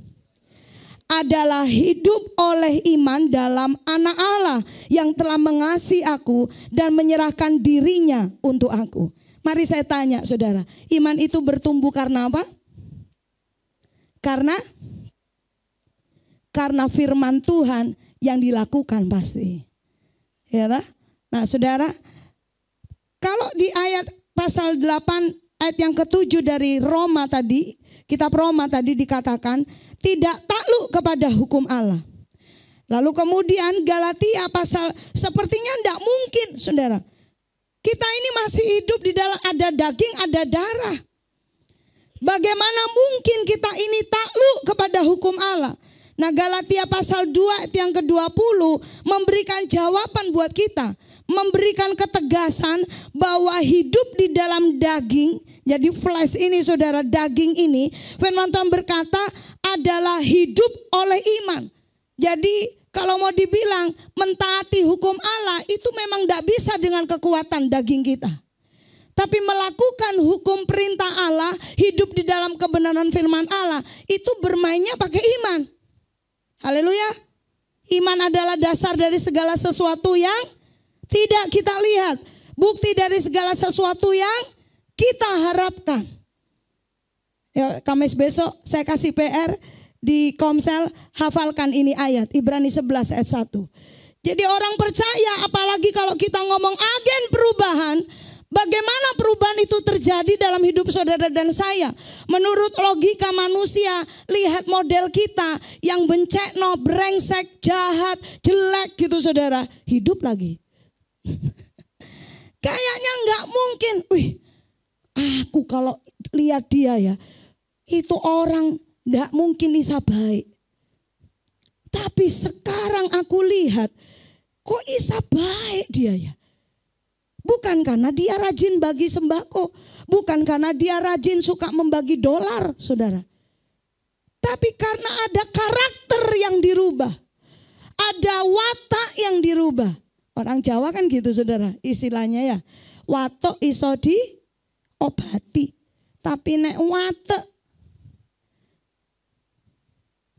adalah hidup oleh iman dalam anak Allah yang telah mengasihi aku dan menyerahkan dirinya untuk aku. Mari saya tanya, saudara, iman itu bertumbuh karena apa? Karena firman Tuhan yang dilakukan pasti. Ya tak? Nah, saudara, kalau di ayat pasal 8 ayat yang ke-7 dari Roma tadi, kitab Roma tadi dikatakan tidak takluk kepada hukum Allah. Lalu kemudian Galatia pasal sepertinya tidak mungkin, saudara. Kita ini masih hidup di dalam ada daging, ada darah. Bagaimana mungkin kita ini takluk kepada hukum Allah? Nah, Galatia pasal 2 ayat yang ke-20 memberikan jawaban buat kita. Memberikan ketegasan bahwa hidup di dalam daging, jadi flesh ini, saudara, daging ini, firman Tuhan berkata adalah hidup oleh iman. Jadi kalau mau dibilang mentaati hukum Allah itu memang tidak bisa dengan kekuatan daging kita. Tapi melakukan hukum perintah Allah, hidup di dalam kebenaran firman Allah, itu bermainnya pakai iman. Haleluya. Iman adalah dasar dari segala sesuatu yang tidak kita lihat. Bukti dari segala sesuatu yang kita harapkan. Ya, Kamis besok saya kasih PR di Komsel, hafalkan ini ayat Ibrani 11 ayat 1. Jadi orang percaya, apalagi kalau kita ngomong agen perubahan, bagaimana perubahan itu terjadi dalam hidup saudara dan saya? Menurut logika manusia, lihat model kita yang bencekno, brengsek, jahat, jelek gitu, saudara, hidup lagi. Kayaknya nggak mungkin. Aku kalau lihat dia ya, itu orang nggak mungkin bisa baik. Tapi sekarang aku lihat, kok bisa baik dia ya? Bukan karena dia rajin bagi sembako, bukan karena dia rajin suka membagi dolar, saudara. Tapi karena ada karakter yang dirubah, ada watak yang dirubah. Orang Jawa kan gitu, saudara, istilahnya ya. Watak iso diobati, tapi nek watak,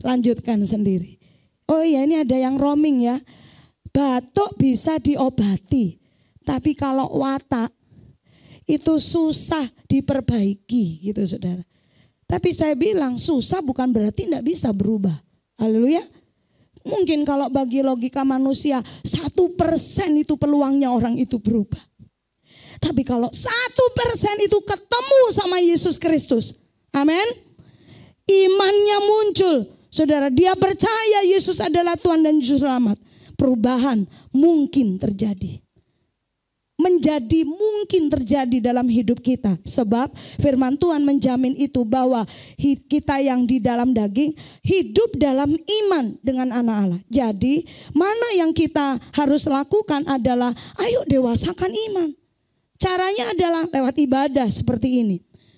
lanjutkan sendiri. Oh iya, ini ada yang roaming ya. Batuk bisa diobati, tapi kalau watak itu susah diperbaiki gitu, saudara. Tapi saya bilang susah bukan berarti tidak bisa berubah. Haleluya. Mungkin kalau bagi logika manusia 1% itu peluangnya orang itu berubah. Tapi kalau 1% itu ketemu sama Yesus Kristus, amin, imannya muncul. Saudara, dia percaya Yesus adalah Tuhan dan Juru Selamat. Perubahan mungkin terjadi. Menjadi mungkin terjadi dalam hidup kita. Sebab firman Tuhan menjamin itu bahwa kita yang di dalam daging hidup dalam iman dengan anak Allah. Jadi mana yang kita harus lakukan adalah ayo dewasakan iman. Caranya adalah lewat ibadah seperti ini.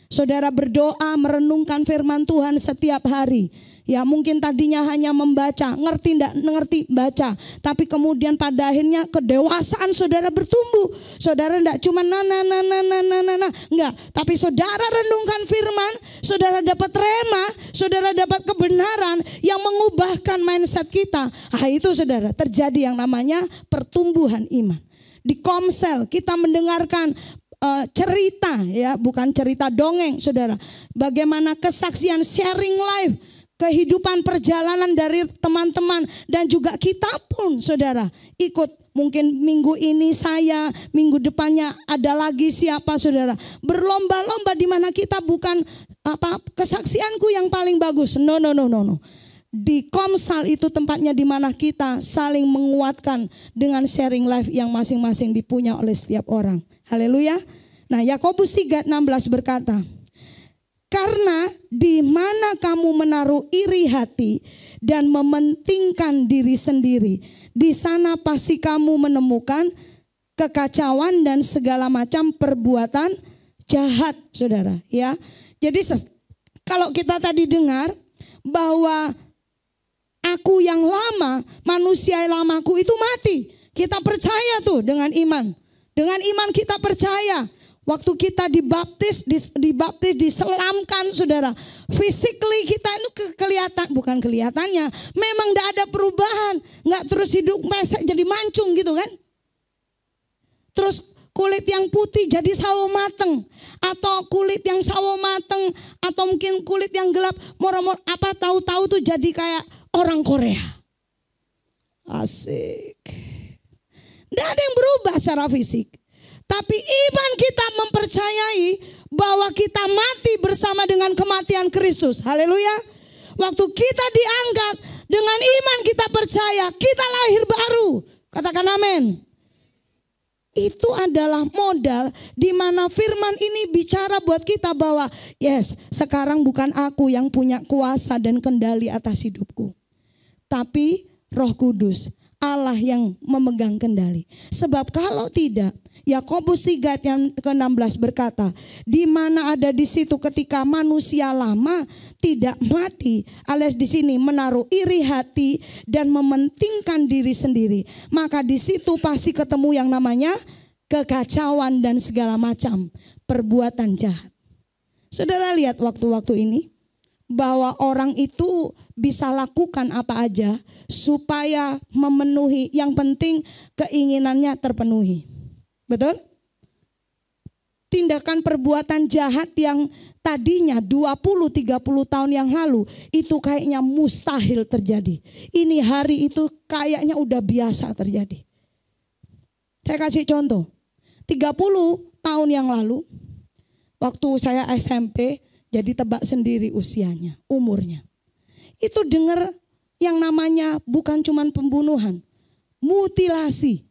Saudara berdoa, merenungkan firman Tuhan setiap hari. Ya mungkin tadinya hanya membaca, ngerti enggak ngerti baca. Tapi kemudian pada akhirnya kedewasaan saudara bertumbuh. Saudara enggak cuma enggak. Tapi saudara renungkan firman, saudara dapat rema, saudara dapat kebenaran yang mengubahkan mindset kita. Itu saudara terjadi yang namanya pertumbuhan iman. Di Komsel kita mendengarkan cerita, ya bukan cerita dongeng saudara. Bagaimana kesaksian sharing life, kehidupan perjalanan dari teman-teman dan juga kita pun saudara ikut. Mungkin minggu ini saya, minggu depannya ada lagi siapa saudara. Berlomba-lomba di mana kita bukan kesaksianku yang paling bagus. No. Di Komsal itu tempatnya di mana kita saling menguatkan dengan sharing life yang masing-masing dipunya oleh setiap orang. Haleluya. Nah, Yakobus 3:16 berkata, karena di mana kamu menaruh iri hati dan mementingkan diri sendiri, di sana pasti kamu menemukan kekacauan dan segala macam perbuatan jahat, saudara. Ya, jadi kalau kita tadi dengar bahwa aku yang lama, manusia lamaku itu mati. Kita percaya tuh dengan iman. Dengan iman kita percaya. Waktu kita dibaptis, diselamkan saudara. Physically kita itu kelihatan, bukan kelihatannya. Memang tidak ada perubahan. Nggak terus hidup mesek jadi mancung gitu kan. Terus kulit yang putih jadi sawo mateng. Atau kulit yang sawo mateng. Atau mungkin kulit yang gelap. Moro-moro apa tahu-tahu tuh jadi kayak orang Korea. Asik. Tidak ada yang berubah secara fisik. Tapi iman kita mempercayai bahwa kita mati bersama dengan kematian Kristus. Haleluya. Waktu kita diangkat, dengan iman kita percaya kita lahir baru. Katakan amin. Itu adalah modal di mana firman ini bicara buat kita bahwa yes, sekarang bukan aku yang punya kuasa dan kendali atas hidupku. Tapi Roh Kudus, Allah yang memegang kendali. Sebab kalau tidak, Yakobus 3 yang ke-16 berkata, di mana ada di situ ketika manusia lama tidak mati, alias di sini menaruh iri hati dan mementingkan diri sendiri, maka di situ pasti ketemu yang namanya kekacauan dan segala macam perbuatan jahat. Saudara lihat waktu-waktu ini bahwa orang itu bisa lakukan apa aja supaya memenuhi, yang penting keinginannya terpenuhi. Betul? Tindakan perbuatan jahat yang tadinya 20-30 tahun yang lalu itu kayaknya mustahil terjadi. Ini hari itu kayaknya udah biasa terjadi. Saya kasih contoh. 30 tahun yang lalu waktu saya SMP, jadi tebak sendiri usianya, umurnya. Itu dengar yang namanya bukan cuman pembunuhan, mutilasi.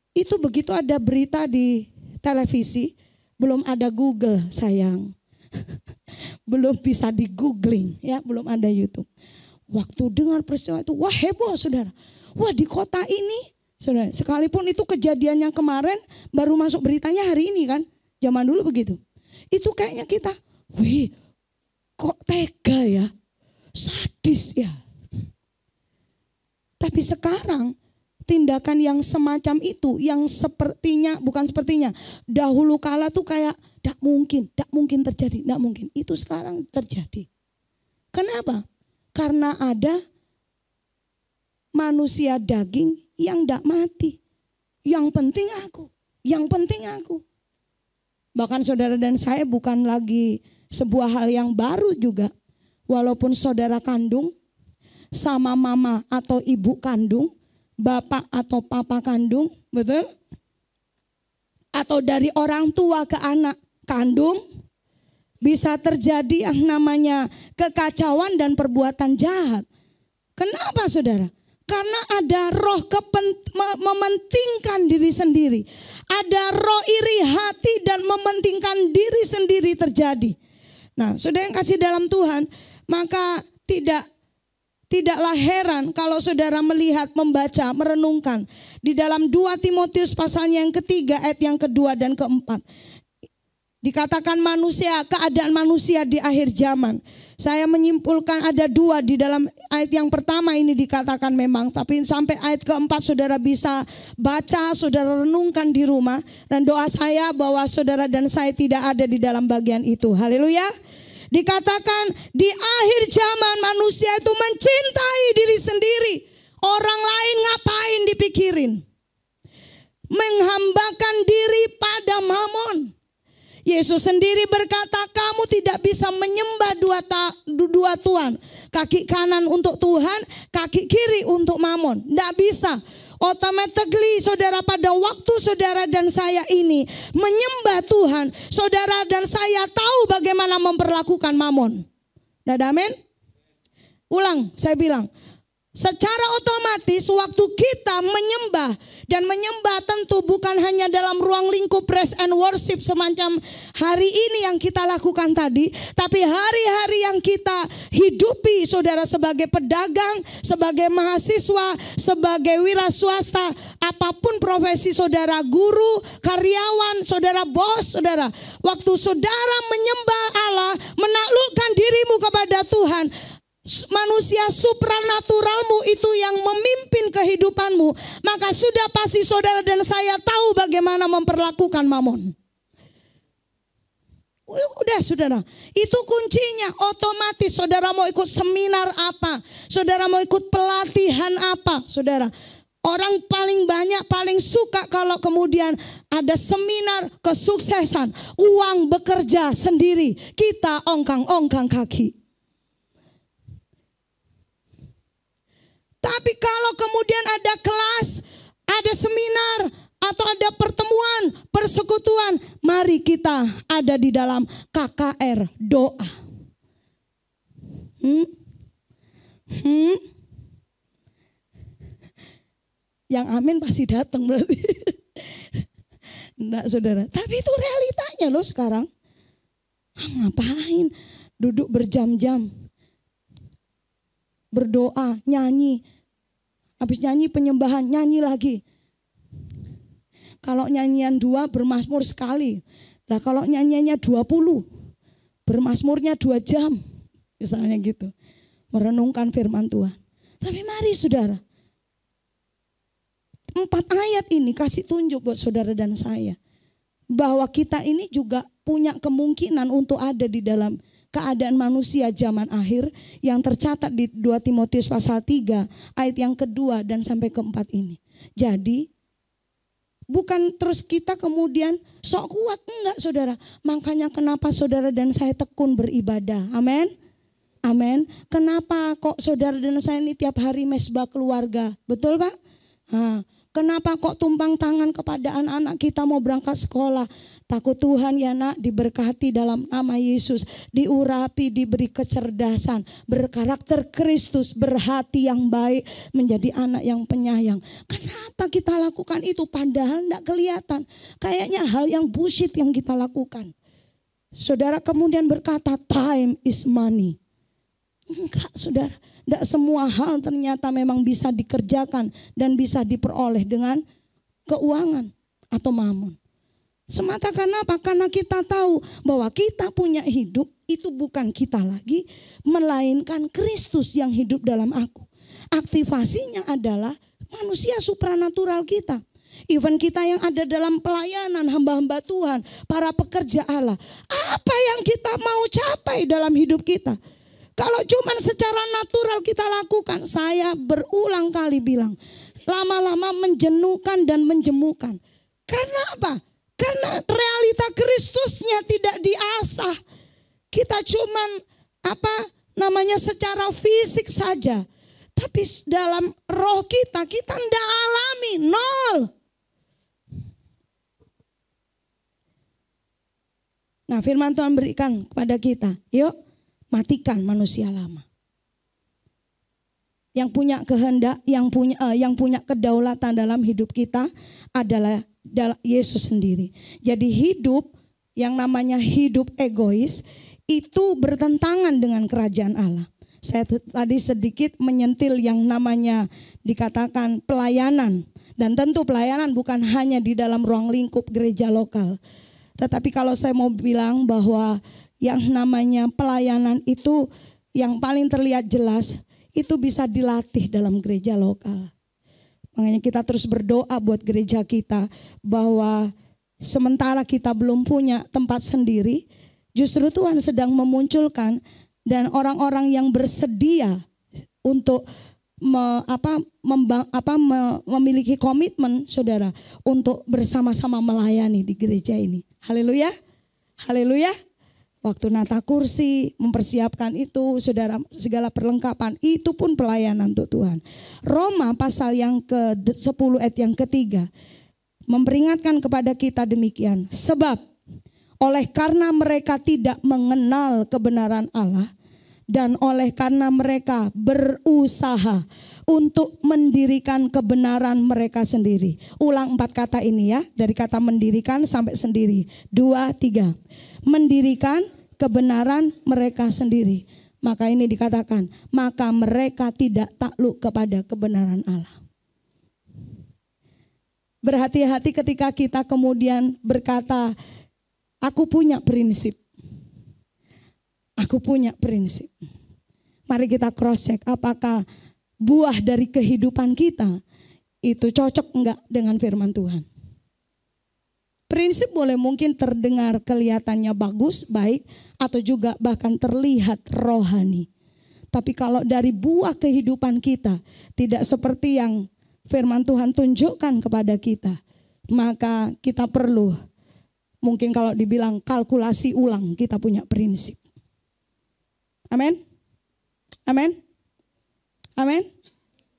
Itu begitu ada berita di televisi, belum ada Google sayang. Belum bisa di googling ya, belum ada YouTube. Waktu dengar peristiwa itu, wah heboh saudara. Wah di kota ini, saudara, sekalipun itu kejadian yang kemarin baru masuk beritanya hari ini kan. Zaman dulu begitu. Itu kayaknya kita, wih kok tega ya, sadis ya. Tapi sekarang tindakan yang semacam itu, yang sepertinya, bukan sepertinya, dahulu kala tuh kayak tidak mungkin terjadi, tidak mungkin. Itu sekarang terjadi. Kenapa? Karena ada manusia daging yang tidak mati. Yang penting aku. Bahkan saudara dan saya bukan lagi sebuah hal yang baru juga. Walaupun saudara kandung sama mama atau ibu kandung, bapak atau papa kandung, betul? Atau dari orang tua ke anak kandung, bisa terjadi yang namanya kekacauan dan perbuatan jahat. Kenapa saudara? Karena ada roh mementingkan diri sendiri. Ada roh iri hati dan mementingkan diri sendiri terjadi. Nah saudara yang kasih dalam Tuhan, maka tidak Tidaklah heran kalau saudara melihat, membaca, merenungkan di dalam 2 Timotius pasalnya yang ketiga ayat yang kedua dan keempat. Dikatakan keadaan manusia di akhir zaman. Saya menyimpulkan ada 2 di dalam ayat yang pertama ini dikatakan memang. Tapi sampai ayat keempat saudara bisa baca, saudara renungkan di rumah. Dan doa saya bahwa saudara dan saya tidak ada di dalam bagian itu. Haleluya. Dikatakan di akhir zaman manusia itu mencintai diri sendiri. Orang lain ngapain dipikirin. Menghambakan diri pada mamon. Yesus sendiri berkata, kamu tidak bisa menyembah dua tuan. Kaki kanan untuk Tuhan, kaki kiri untuk mamon. Tidak bisa. Automatically saudara, pada waktu saudara dan saya ini menyembah Tuhan, saudara dan saya tahu bagaimana memperlakukan mamon. Tidak, amin? Ulang, saya bilang. Secara otomatis waktu kita menyembah, dan menyembah tentu bukan hanya dalam ruang lingkup praise and worship semacam hari ini yang kita lakukan tadi, tapi hari-hari yang kita hidupi saudara, sebagai pedagang, sebagai mahasiswa, sebagai wira swasta, apapun profesi saudara, guru, karyawan, saudara bos, saudara. Waktu saudara menyembah Allah, menaklukkan dirimu kepada Tuhan, manusia supranaturalmu itu yang memimpin kehidupanmu, maka sudah pasti saudara dan saya tahu bagaimana memperlakukan mamon. Udah saudara, itu kuncinya. Otomatis saudara mau ikut seminar apa, saudara mau ikut pelatihan apa, saudara. Orang paling banyak, paling suka kalau kemudian ada seminar kesuksesan, uang bekerja sendiri, kita ongkang-ongkang kaki. Tapi kalau kemudian ada kelas, ada seminar, atau ada pertemuan, persekutuan, mari kita ada di dalam KKR doa. Yang amin pasti datang berarti. Enggak saudara, tapi itu realitanya loh sekarang. Ngapain duduk berjam-jam, berdoa, nyanyi. Habis nyanyi penyembahan, nyanyi lagi. Kalau nyanyian 2 bermazmur sekali. Nah kalau nyanyiannya 20, bermazmurnya 2 jam. Misalnya gitu. Merenungkan firman Tuhan. Tapi mari saudara, 4 ayat ini kasih tunjuk buat saudara dan saya. Bahwa kita ini juga punya kemungkinan untuk ada di dalam keadaan manusia zaman akhir yang tercatat di 2 Timotius pasal 3 ayat yang kedua dan sampai keempat ini. Jadi bukan terus kita kemudian sok kuat, enggak saudara. Makanya kenapa saudara dan saya tekun beribadah. Amin. Amin. Kenapa kok saudara dan saya ini tiap hari mesbah keluarga. Betul Pak? Kenapa kok tumpang tangan kepada anak-anak kita mau berangkat sekolah. Takut Tuhan ya nak, diberkati dalam nama Yesus. Diurapi, diberi kecerdasan, berkarakter Kristus, berhati yang baik, menjadi anak yang penyayang. Kenapa kita lakukan itu padahal tidak kelihatan. Kayaknya hal yang bullshit yang kita lakukan. Saudara kemudian berkata time is money. Enggak saudara. Tidak semua hal ternyata memang bisa dikerjakan dan bisa diperoleh dengan keuangan atau mamon. Semata karena apa? Karena kita tahu bahwa kita punya hidup itu bukan kita lagi, melainkan Kristus yang hidup dalam aku. Aktivasinya adalah manusia supranatural kita. Even kita yang ada dalam pelayanan, hamba-hamba Tuhan, para pekerja Allah. Apa yang kita mau capai dalam hidup kita? Kalau cuma secara natural kita lakukan, saya berulang kali bilang, lama-lama menjenuhkan dan menjemukan. Karena apa? Karena realita Kristusnya tidak diasah. Kita cuman secara fisik saja. Tapi dalam roh kita tidak alami, nol. Nah firman Tuhan berikan kepada kita, yuk matikan manusia lama. Yang punya kehendak, yang punya kedaulatan dalam hidup kita adalah Yesus sendiri. Jadi hidup yang namanya hidup egois itu bertentangan dengan kerajaan Allah. Saya tadi sedikit menyentil yang namanya dikatakan pelayanan. Dan tentu pelayanan bukan hanya di dalam ruang lingkup gereja lokal. Tetapi kalau saya mau bilang bahwa yang namanya pelayanan itu yang paling terlihat jelas itu bisa dilatih dalam gereja lokal. Makanya kita terus berdoa buat gereja kita bahwa sementara kita belum punya tempat sendiri, justru Tuhan sedang memunculkan dan orang-orang yang bersedia untuk memiliki komitmen, saudara, untuk bersama-sama melayani di gereja ini. Haleluya, haleluya. Waktu nata kursi, mempersiapkan itu, saudara, segala perlengkapan, itu pun pelayanan untuk Tuhan. Roma pasal yang ke-10 ayat yang ketiga memperingatkan kepada kita demikian. Sebab oleh karena mereka tidak mengenal kebenaran Allah dan oleh karena mereka berusaha untuk mendirikan kebenaran mereka sendiri. Ulang 4 kata ini ya, dari kata mendirikan sampai sendiri. 2, 3. Mendirikan kebenaran mereka sendiri. Maka ini dikatakan, maka mereka tidak takluk kepada kebenaran Allah. Berhati-hati ketika kita kemudian berkata, aku punya prinsip. Aku punya prinsip. Mari kita cross check apakah buah dari kehidupan kita itu cocok enggak dengan firman Tuhan. Prinsip boleh mungkin terdengar kelihatannya bagus, baik, atau juga bahkan terlihat rohani. Tapi kalau dari buah kehidupan kita tidak seperti yang firman Tuhan tunjukkan kepada kita, maka kita perlu, mungkin kalau dibilang kalkulasi ulang, kita punya prinsip. Amin. Amin. Amin.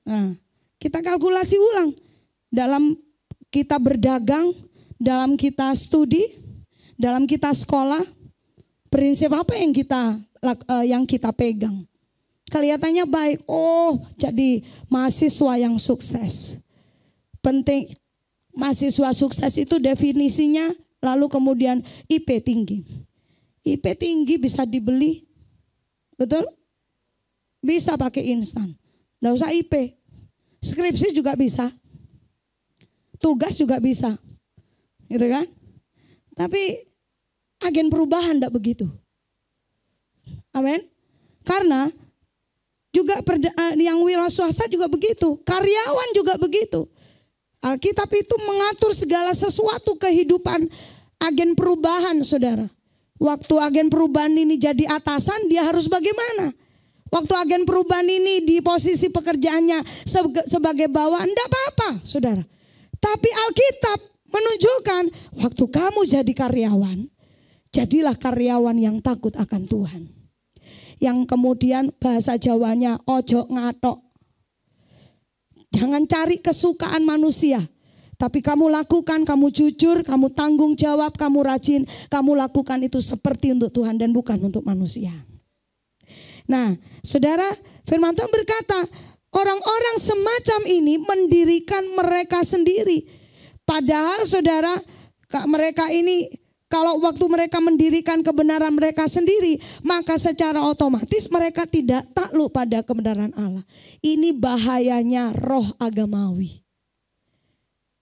Nah, kita kalkulasi ulang dalam kita berdagang, dalam kita studi, dalam kita sekolah, prinsip apa yang kita pegang. Kelihatannya baik, oh jadi mahasiswa yang sukses. Penting, mahasiswa sukses itu definisinya lalu kemudian IP tinggi. IP tinggi bisa dibeli, betul? Bisa pakai instan, nggak usah IP. Skripsi juga bisa, tugas juga bisa, gitu kan? Tapi agen perubahan enggak begitu. Amin. Karena juga yang wira swasta juga begitu, karyawan juga begitu. Alkitab itu mengatur segala sesuatu kehidupan agen perubahan, saudara. Waktu agen perubahan ini jadi atasan, dia harus bagaimana? Waktu agen perubahan ini di posisi pekerjaannya sebagai bawahan, enggak apa-apa, saudara. Tapi Alkitab menunjukkan waktu kamu jadi karyawan, jadilah karyawan yang takut akan Tuhan. Yang kemudian bahasa Jawanya ojo ngatok. Jangan cari kesukaan manusia. Tapi kamu lakukan, kamu jujur, kamu tanggung jawab, kamu rajin. Kamu lakukan itu seperti untuk Tuhan dan bukan untuk manusia. Nah, saudara, firman Tuhan berkata, orang-orang semacam ini mendirikan mereka sendiri. Padahal saudara, mereka ini kalau waktu mereka mendirikan kebenaran mereka sendiri, maka secara otomatis mereka tidak takluk pada kebenaran Allah. Ini bahayanya roh agamawi.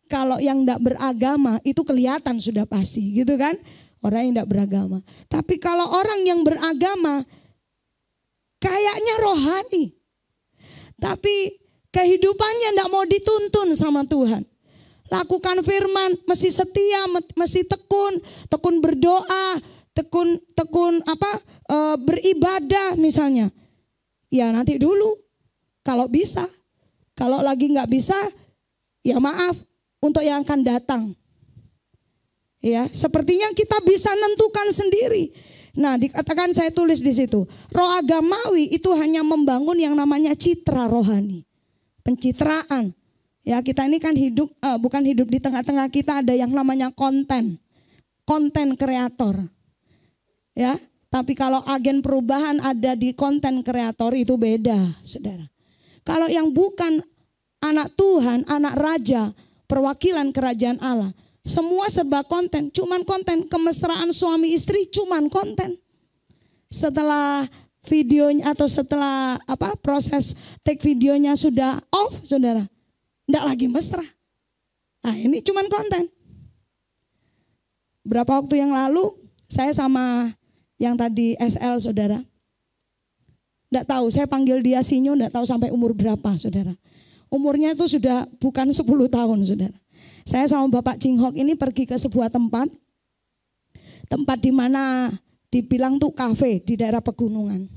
Kalau yang tidak beragama itu kelihatan sudah pasti, gitu kan? Orang yang tidak beragama. Tapi kalau orang yang beragama, kayaknya rohani. Tapi kehidupannya tidak mau dituntun sama Tuhan. Lakukan firman, mesti setia, mesti tekun berdoa, tekun beribadah misalnya. Ya nanti dulu, kalau bisa. Kalau lagi nggak bisa, ya maaf untuk yang akan datang. Ya, sepertinya kita bisa nentukan sendiri. Nah, dikatakan saya tulis di situ, roh agamawi itu hanya membangun yang namanya citra rohani, pencitraan. Ya, kita ini kan hidup, bukan hidup di tengah-tengah kita ada yang namanya konten kreator. Ya, tapi kalau agen perubahan ada di konten kreator itu beda, saudara. Kalau yang bukan anak Tuhan, anak raja, perwakilan kerajaan Allah, semua serba konten, cuman konten kemesraan suami istri, cuman konten. Setelah videonya atau setelah proses take videonya sudah off, saudara, enggak lagi mesra. Nah, ini cuman konten. Berapa waktu yang lalu saya sama yang tadi SL, saudara. Enggak tahu, saya panggil dia Sinyo, enggak tahu sampai umur berapa, saudara. Umurnya itu sudah bukan 10 tahun, saudara. Saya sama Bapak Cinghok ini pergi ke sebuah tempat di mana dibilang tuh kafe di daerah pegunungan.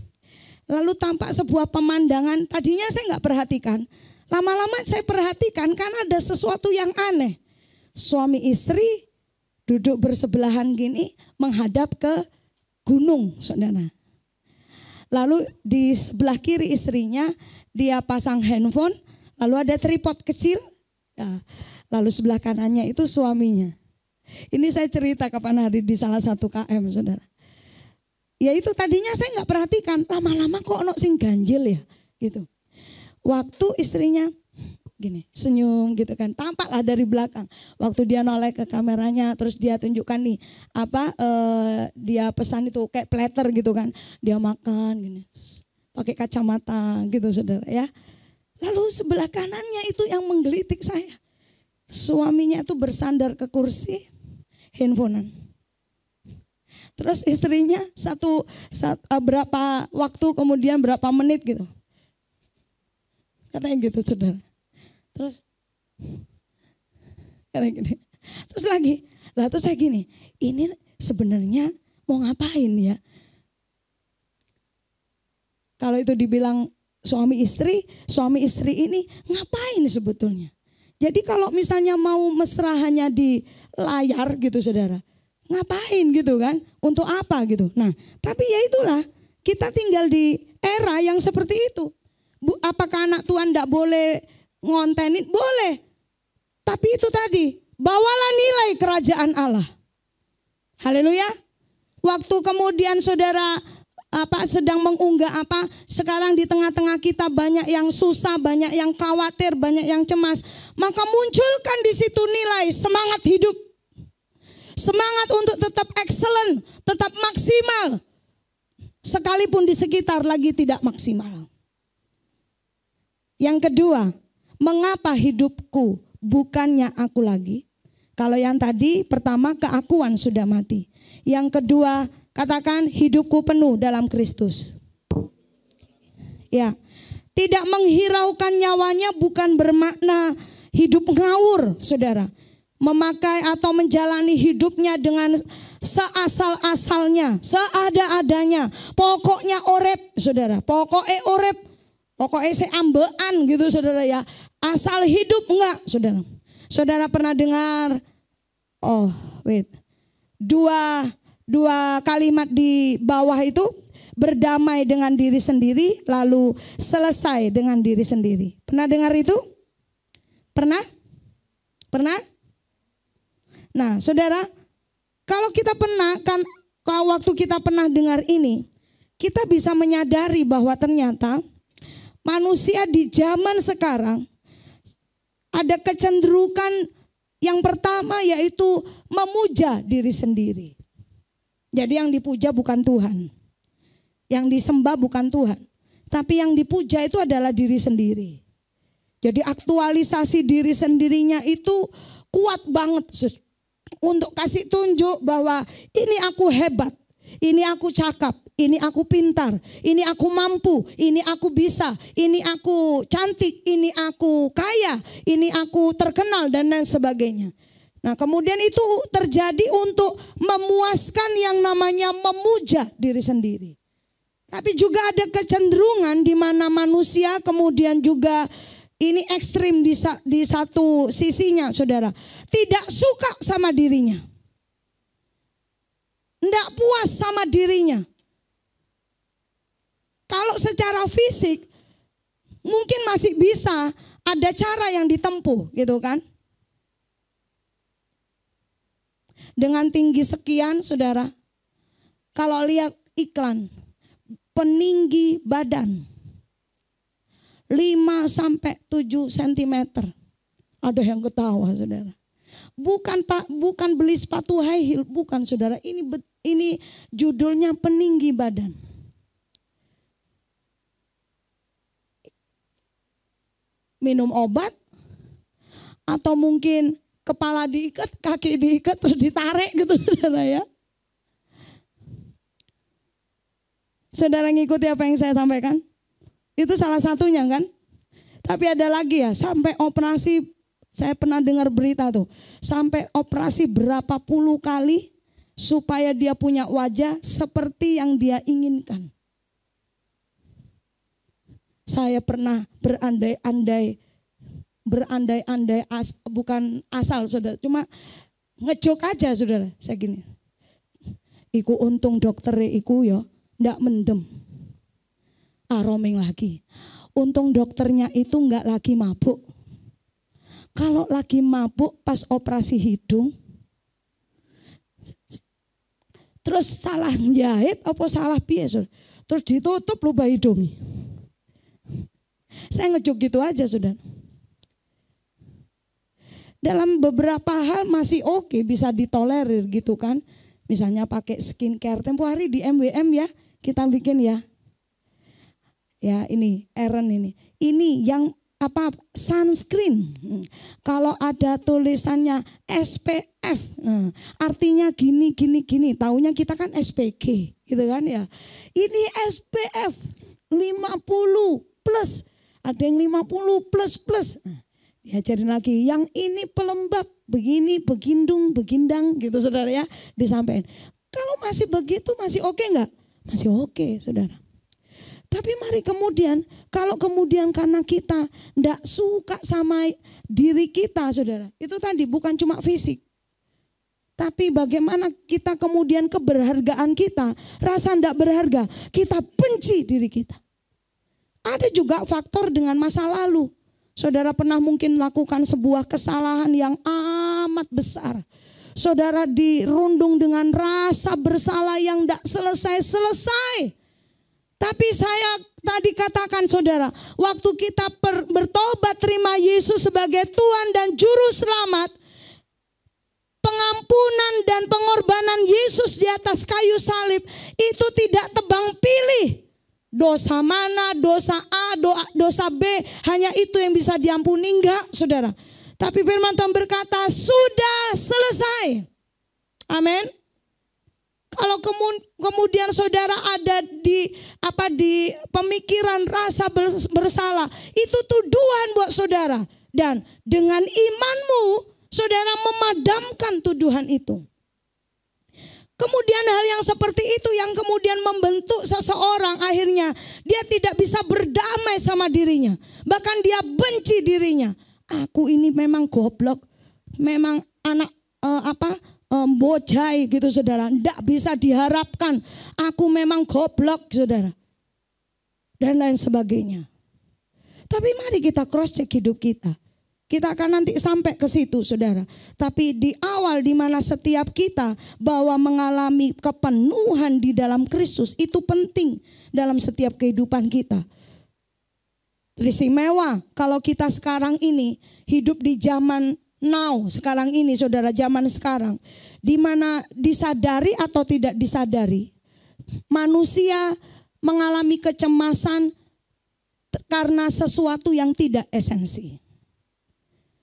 Lalu tampak sebuah pemandangan, tadinya saya nggak perhatikan. Lama-lama saya perhatikan karena ada sesuatu yang aneh. Suami istri duduk bersebelahan gini menghadap ke gunung, saudara. Lalu di sebelah kiri istrinya dia pasang handphone, lalu ada tripod kecil. Ya, lalu sebelah kanannya itu suaminya. Ini saya cerita kapan hari di salah satu KM, saudara. Ya itu tadinya saya nggak perhatikan, lama-lama kok ono sing ganjil ya, gitu. Waktu istrinya gini senyum gitu kan, tampaklah dari belakang. Waktu dia noleh ke kameranya, terus dia tunjukkan nih dia pesan itu kayak platter gitu kan, dia makan gini, pakai kacamata gitu, saudara ya. Lalu sebelah kanannya itu yang menggelitik saya, suaminya itu bersandar ke kursi, handphonean. Terus istrinya berapa waktu kemudian berapa menit gitu. Katanya gitu, saudara. Terus katanya gini. Terus lagi, terus saya gini, ini sebenarnya mau ngapain ya? Kalau itu dibilang suami istri ini ngapain sebetulnya? Jadi kalau misalnya mau mesra hanya di layar gitu, saudara, ngapain gitu kan? Untuk apa gitu? Nah, tapi ya itulah, kita tinggal di era yang seperti itu. Apakah anak Tuhan tidak boleh ngontenin? Boleh. Tapi itu tadi, bawalah nilai kerajaan Allah. Haleluya. Waktu kemudian saudara sedang mengunggah sekarang di tengah-tengah kita banyak yang susah, banyak yang khawatir, banyak yang cemas. Maka munculkan di situ nilai semangat hidup. Semangat untuk tetap excellent, tetap maksimal. Sekalipun di sekitar lagi tidak maksimal. Yang kedua, mengapa hidupku bukannya aku lagi? Kalau yang tadi pertama keakuan sudah mati. Yang kedua, katakan hidupku penuh dalam Kristus. Ya, tidak menghiraukan nyawanya bukan bermakna hidup ngawur, saudara. Memakai atau menjalani hidupnya dengan seasal-asalnya, seada-adanya. Pokoknya orep, saudara. Pokoknya orep, pokoknya seambean gitu, saudara ya. Asal hidup enggak, saudara. Saudara pernah dengar, dua kalimat di bawah itu, berdamai dengan diri sendiri, lalu selesai dengan diri sendiri. Pernah dengar itu? Pernah? Nah, saudara, kalau waktu kita pernah dengar ini, kita bisa menyadari bahwa ternyata manusia di zaman sekarang ada kecenderungan yang pertama, yaitu memuja diri sendiri. Jadi yang dipuja bukan Tuhan, yang disembah bukan Tuhan, tapi yang dipuja itu adalah diri sendiri. Jadi aktualisasi diri sendirinya itu kuat banget untuk kasih tunjuk bahwa ini aku hebat, ini aku cakap, ini aku pintar, ini aku mampu, ini aku bisa, ini aku cantik, ini aku kaya, ini aku terkenal dan lain sebagainya. Nah, kemudian itu terjadi untuk memuaskan yang namanya memuja diri sendiri. Tapi juga ada kecenderungan di mana manusia kemudian juga ini ekstrim di satu sisinya, saudara. Tidak suka sama dirinya. Tidak puas sama dirinya. Kalau secara fisik mungkin masih bisa ada cara yang ditempuh gitu kan. Dengan tinggi sekian, saudara. Kalau lihat iklan peninggi badan 5-7 cm. Ada yang ketawa, saudara. Bukan beli sepatu high heel, bukan, saudara. Ini judulnya peninggi badan. minum obat, atau mungkin kepala diikat, kaki diikat, terus ditarik gitu saudara ya. Saudara ngikuti apa yang saya sampaikan? Itu salah satunya kan. Tapi ada lagi ya, sampai operasi, saya pernah dengar berita tuh, sampai operasi berapa puluh kali supaya dia punya wajah seperti yang dia inginkan. Saya pernah berandai-andai, bukan asal saudara, cuma ngejok aja saudara, saya gini. Iku untung dokter iku ya ndak mendem. Roaming lagi. Untung dokternya itu nggak lagi mabuk. Kalau lagi mabuk pas operasi hidung, terus salah jahit apa salah piye, terus ditutup lubang hidung. Saya ngejuk gitu aja saudara. Dalam beberapa hal masih oke, bisa ditolerir gitu kan. Misalnya pakai skincare, tempo hari di MWM ya kita bikin ya. Ya ini Aaron ini. Ini yang apa, sunscreen. Kalau ada tulisannya SPF, artinya gini. Taunya kita kan SPG gitu kan ya. Ini SPF 50 plus. Ada yang 50 plus. Diajarin lagi, yang ini pelembab, begini, begindang gitu saudara ya, disampaikan. Kalau masih begitu masih oke enggak? Masih oke saudara. Tapi mari kemudian, kalau kemudian karena kita enggak suka sama diri kita saudara, itu tadi bukan cuma fisik. Tapi bagaimana kita kemudian keberhargaan kita, rasa enggak berharga, kita benci diri kita. Ada juga faktor dengan masa lalu. Saudara pernah mungkin melakukan sebuah kesalahan yang amat besar. Saudara dirundung dengan rasa bersalah yang tidak selesai-selesai. Tapi saya tadi katakan saudara, waktu kita bertobat terima Yesus sebagai Tuhan dan Juru Selamat, pengampunan dan pengorbanan Yesus di atas kayu salib itu tidak tebang pilih. Dosa mana, dosa A, dosa B, hanya itu yang bisa diampuni, enggak saudara. Tapi firman Tuhan berkata sudah selesai. Amin. Kalau kemudian saudara ada di pemikiran rasa bersalah, itu tuduhan buat saudara. Dan dengan imanmu saudara memadamkan tuduhan itu. Kemudian hal yang seperti itu yang kemudian membentuk seseorang, akhirnya dia tidak bisa berdamai sama dirinya. Bahkan dia benci dirinya. Aku ini memang goblok, memang anak bojai gitu saudara. Tidak bisa diharapkan, aku memang goblok saudara. Dan lain sebagainya. Tapi mari kita cross check hidup kita. Kita akan nanti sampai ke situ saudara. Tapi di awal di mana setiap kita bahwa mengalami kepenuhan di dalam Kristus itu penting dalam setiap kehidupan kita. Istimewa kalau kita sekarang ini hidup di zaman now, sekarang ini saudara, zaman sekarang. Di mana disadari atau tidak disadari, manusia mengalami kecemasan karena sesuatu yang tidak esensi.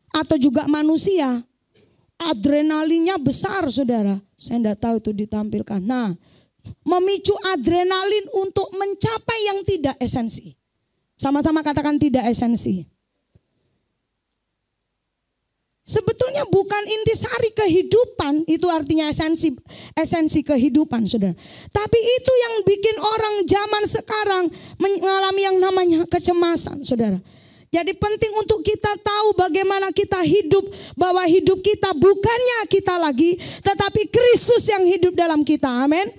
Atau juga manusia adrenalinnya besar saudara. Saya tidak tahu itu ditampilkan. Nah, memicu adrenalin untuk mencapai yang tidak esensi. Sama-sama katakan tidak esensi. Sebetulnya bukan intisari kehidupan, itu artinya esensi kehidupan saudara. Tapi itu yang bikin orang zaman sekarang mengalami yang namanya kecemasan saudara. Jadi penting untuk kita tahu bagaimana kita hidup, bahwa hidup kita bukannya kita lagi, tetapi Kristus yang hidup dalam kita. Amin.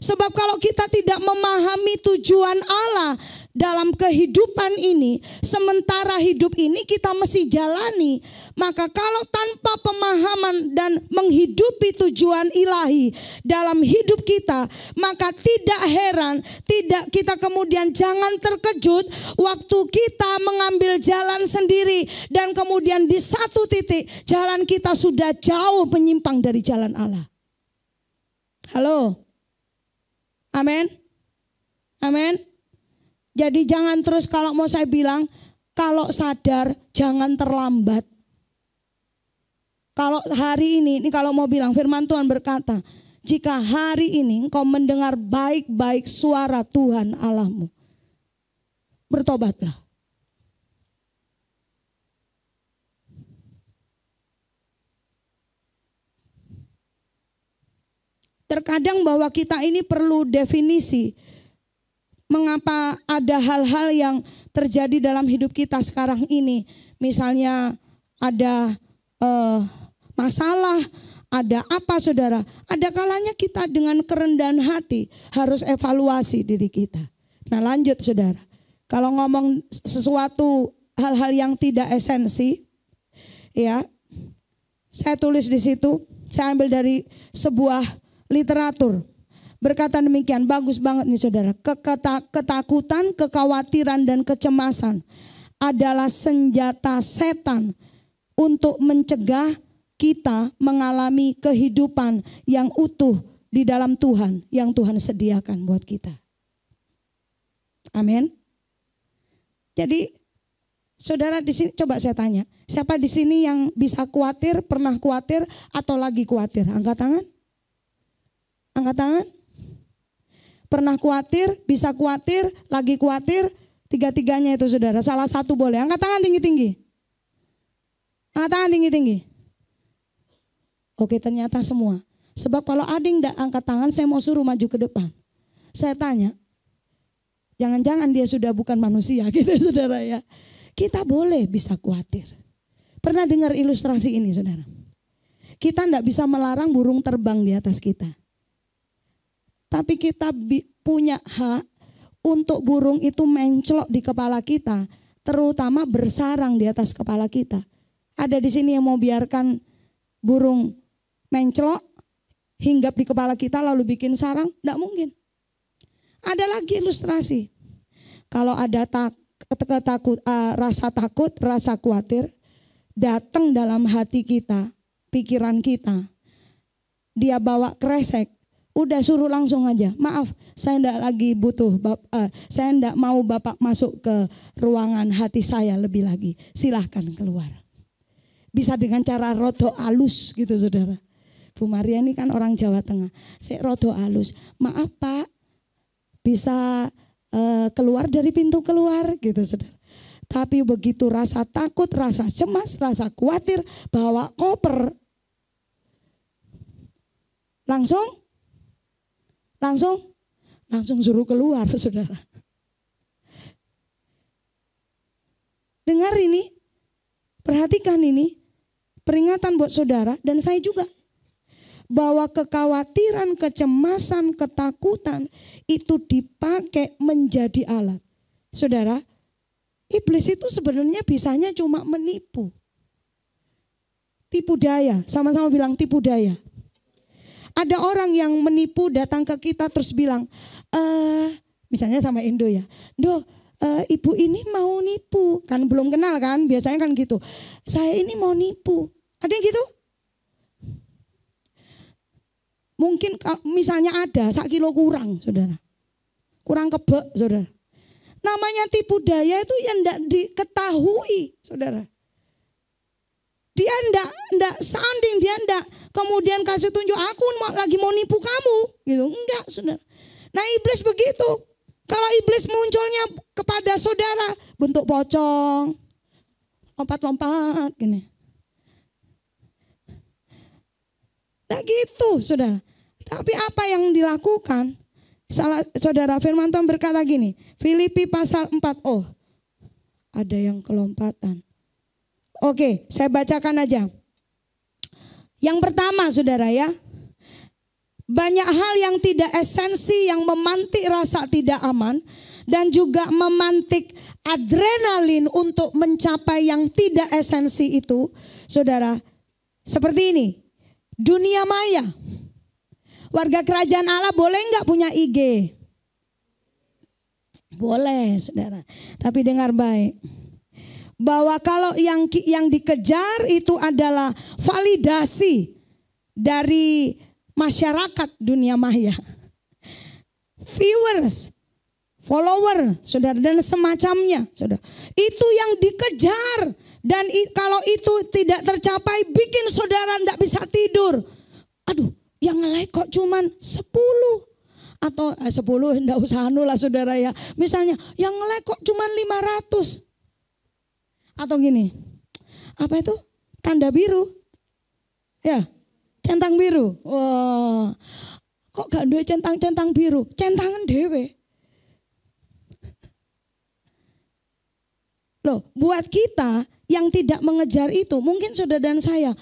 Sebab kalau kita tidak memahami tujuan Allah dalam kehidupan ini, sementara hidup ini kita mesti jalani, maka kalau tanpa pemahaman dan menghidupi tujuan ilahi dalam hidup kita, maka tidak heran, kita kemudian jangan terkejut waktu kita mengambil jalan sendiri dan kemudian di satu titik jalan kita sudah jauh menyimpang dari jalan Allah. Halo. Amin. Amin. Jadi jangan terus, kalau mau saya bilang, kalau sadar jangan terlambat. Kalau hari ini kalau mau bilang firman Tuhan berkata, jika hari ini engkau mendengar baik-baik suara Tuhan Allahmu, bertobatlah. Terkadang bahwa kita ini perlu definisi mengapa ada hal-hal yang terjadi dalam hidup kita sekarang ini. Misalnya ada masalah, ada apa saudara. Ada kalanya kita dengan kerendahan hati harus evaluasi diri kita. Nah lanjut saudara. Kalau ngomong sesuatu hal-hal yang tidak esensi, ya saya tulis di situ, saya ambil dari sebuah literatur. Berkata demikian, bagus banget nih saudara. Ketakutan, kekhawatiran dan kecemasan adalah senjata setan untuk mencegah kita mengalami kehidupan yang utuh di dalam Tuhan yang Tuhan sediakan buat kita. Amin. Jadi saudara di sini coba saya tanya, siapa di sini yang bisa khawatir, pernah khawatir atau lagi khawatir? Angkat tangan. Angkat tangan. Pernah khawatir, bisa khawatir, lagi khawatir, tiga-tiganya itu saudara. Salah satu boleh. Angkat tangan tinggi-tinggi. Angkat tangan tinggi-tinggi. Oke, ternyata semua. Sebab kalau ada yang tidak angkat tangan, saya mau suruh maju ke depan. Saya tanya, jangan-jangan dia sudah bukan manusia gitu saudara ya. Kita boleh bisa khawatir. Pernah dengar ilustrasi ini saudara? Kita tidak bisa melarang burung terbang di atas kita. Tapi kita punya hak untuk burung itu mencelok di kepala kita, terutama bersarang di atas kepala kita. Ada di sini yang mau biarkan burung mencelok, hinggap di kepala kita lalu bikin sarang? Tidak mungkin. Ada lagi ilustrasi. Kalau ada rasa takut, rasa khawatir, datang dalam hati kita, pikiran kita, dia bawa kresek. Udah suruh langsung aja, maaf saya enggak lagi butuh, saya enggak mau Bapak masuk ke ruangan hati saya lebih lagi. Silahkan keluar. Bisa dengan cara rodo alus gitu saudara. Bu Maria ini kan orang Jawa Tengah. Saya rodo alus, maaf Pak bisa keluar dari pintu keluar gitu saudara. Tapi begitu rasa takut, rasa cemas, rasa khawatir, bawa koper. Langsung suruh keluar saudara. Dengar ini, perhatikan ini, peringatan buat saudara dan saya juga. Bahwa kekhawatiran, kecemasan, ketakutan itu dipakai menjadi alat. Saudara, iblis itu sebenarnya bisanya cuma menipu. Tipu daya, sama-sama bilang tipu daya. Ada orang yang menipu datang ke kita terus bilang, misalnya sama Indo ya, ibu ini mau nipu, kan belum kenal kan, biasanya kan gitu. Saya ini mau nipu, ada yang gitu? Mungkin misalnya ada 1 kilo kurang, saudara, kurang kebek, saudara. Namanya tipu daya itu yang tidak diketahui, saudara. Dia enggak sounding, dia enggak kemudian kasih tunjuk aku lagi mau nipu kamu gitu. Enggak saudara. Nah iblis begitu. Kalau iblis munculnya kepada saudara bentuk pocong, lompat-lompat gini. Nah gitu saudara. Tapi apa yang dilakukan? Saudara firman Tuhan berkata gini. Filipi pasal 4. Oh ada yang kelompatan. Oke, saya bacakan aja. Yang pertama saudara ya, banyak hal yang tidak esensi yang memantik rasa tidak aman dan juga memantik adrenalin untuk mencapai yang tidak esensi itu. Saudara, seperti ini, dunia maya. Warga kerajaan Allah boleh nggak punya IG? Boleh saudara, tapi dengar baik. Bahwa kalau yang dikejar itu adalah validasi dari masyarakat dunia maya. Viewers, follower, saudara, dan semacamnya, saudara. Itu yang dikejar, dan kalau itu tidak tercapai, bikin saudara tidak bisa tidur. Aduh, yang nge-like kok cuman 10 atau 10 enggak usah lah saudara ya. Misalnya yang nge-like kok cuman 500. Atau gini, apa itu? Tanda biru. Ya, centang biru. Wah, kok gak duwe centang-centang biru? Centangan dewe. Loh, buat kita yang tidak mengejar itu, mungkin saudara dan saya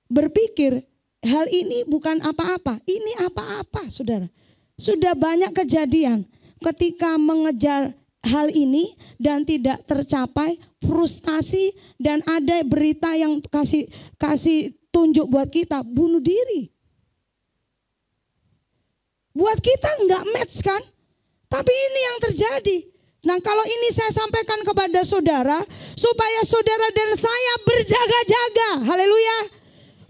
berpikir hal ini bukan apa-apa. Ini apa-apa, saudara. Sudah banyak kejadian ketika mengejar hal ini dan tidak tercapai, frustasi, dan ada berita yang kasih tunjuk buat kita, bunuh diri. Buat kita nggak match kan? Tapi ini yang terjadi. Nah, kalau ini saya sampaikan kepada saudara, supaya saudara dan saya berjaga-jaga, haleluya,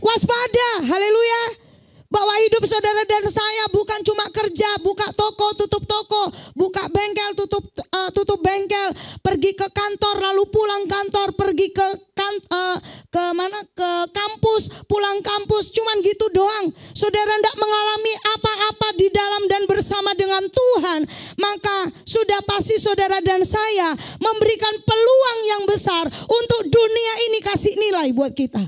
waspada, haleluya. Bahwa hidup saudara dan saya bukan cuma kerja, buka toko, tutup toko, buka bengkel, tutup bengkel, pergi ke kantor, lalu pulang kantor, pergi ke kampus, pulang kampus, cuman gitu doang. Saudara tidak mengalami apa-apa di dalam dan bersama dengan Tuhan, maka sudah pasti saudara dan saya memberikan peluang yang besar untuk dunia ini kasih nilai buat kita.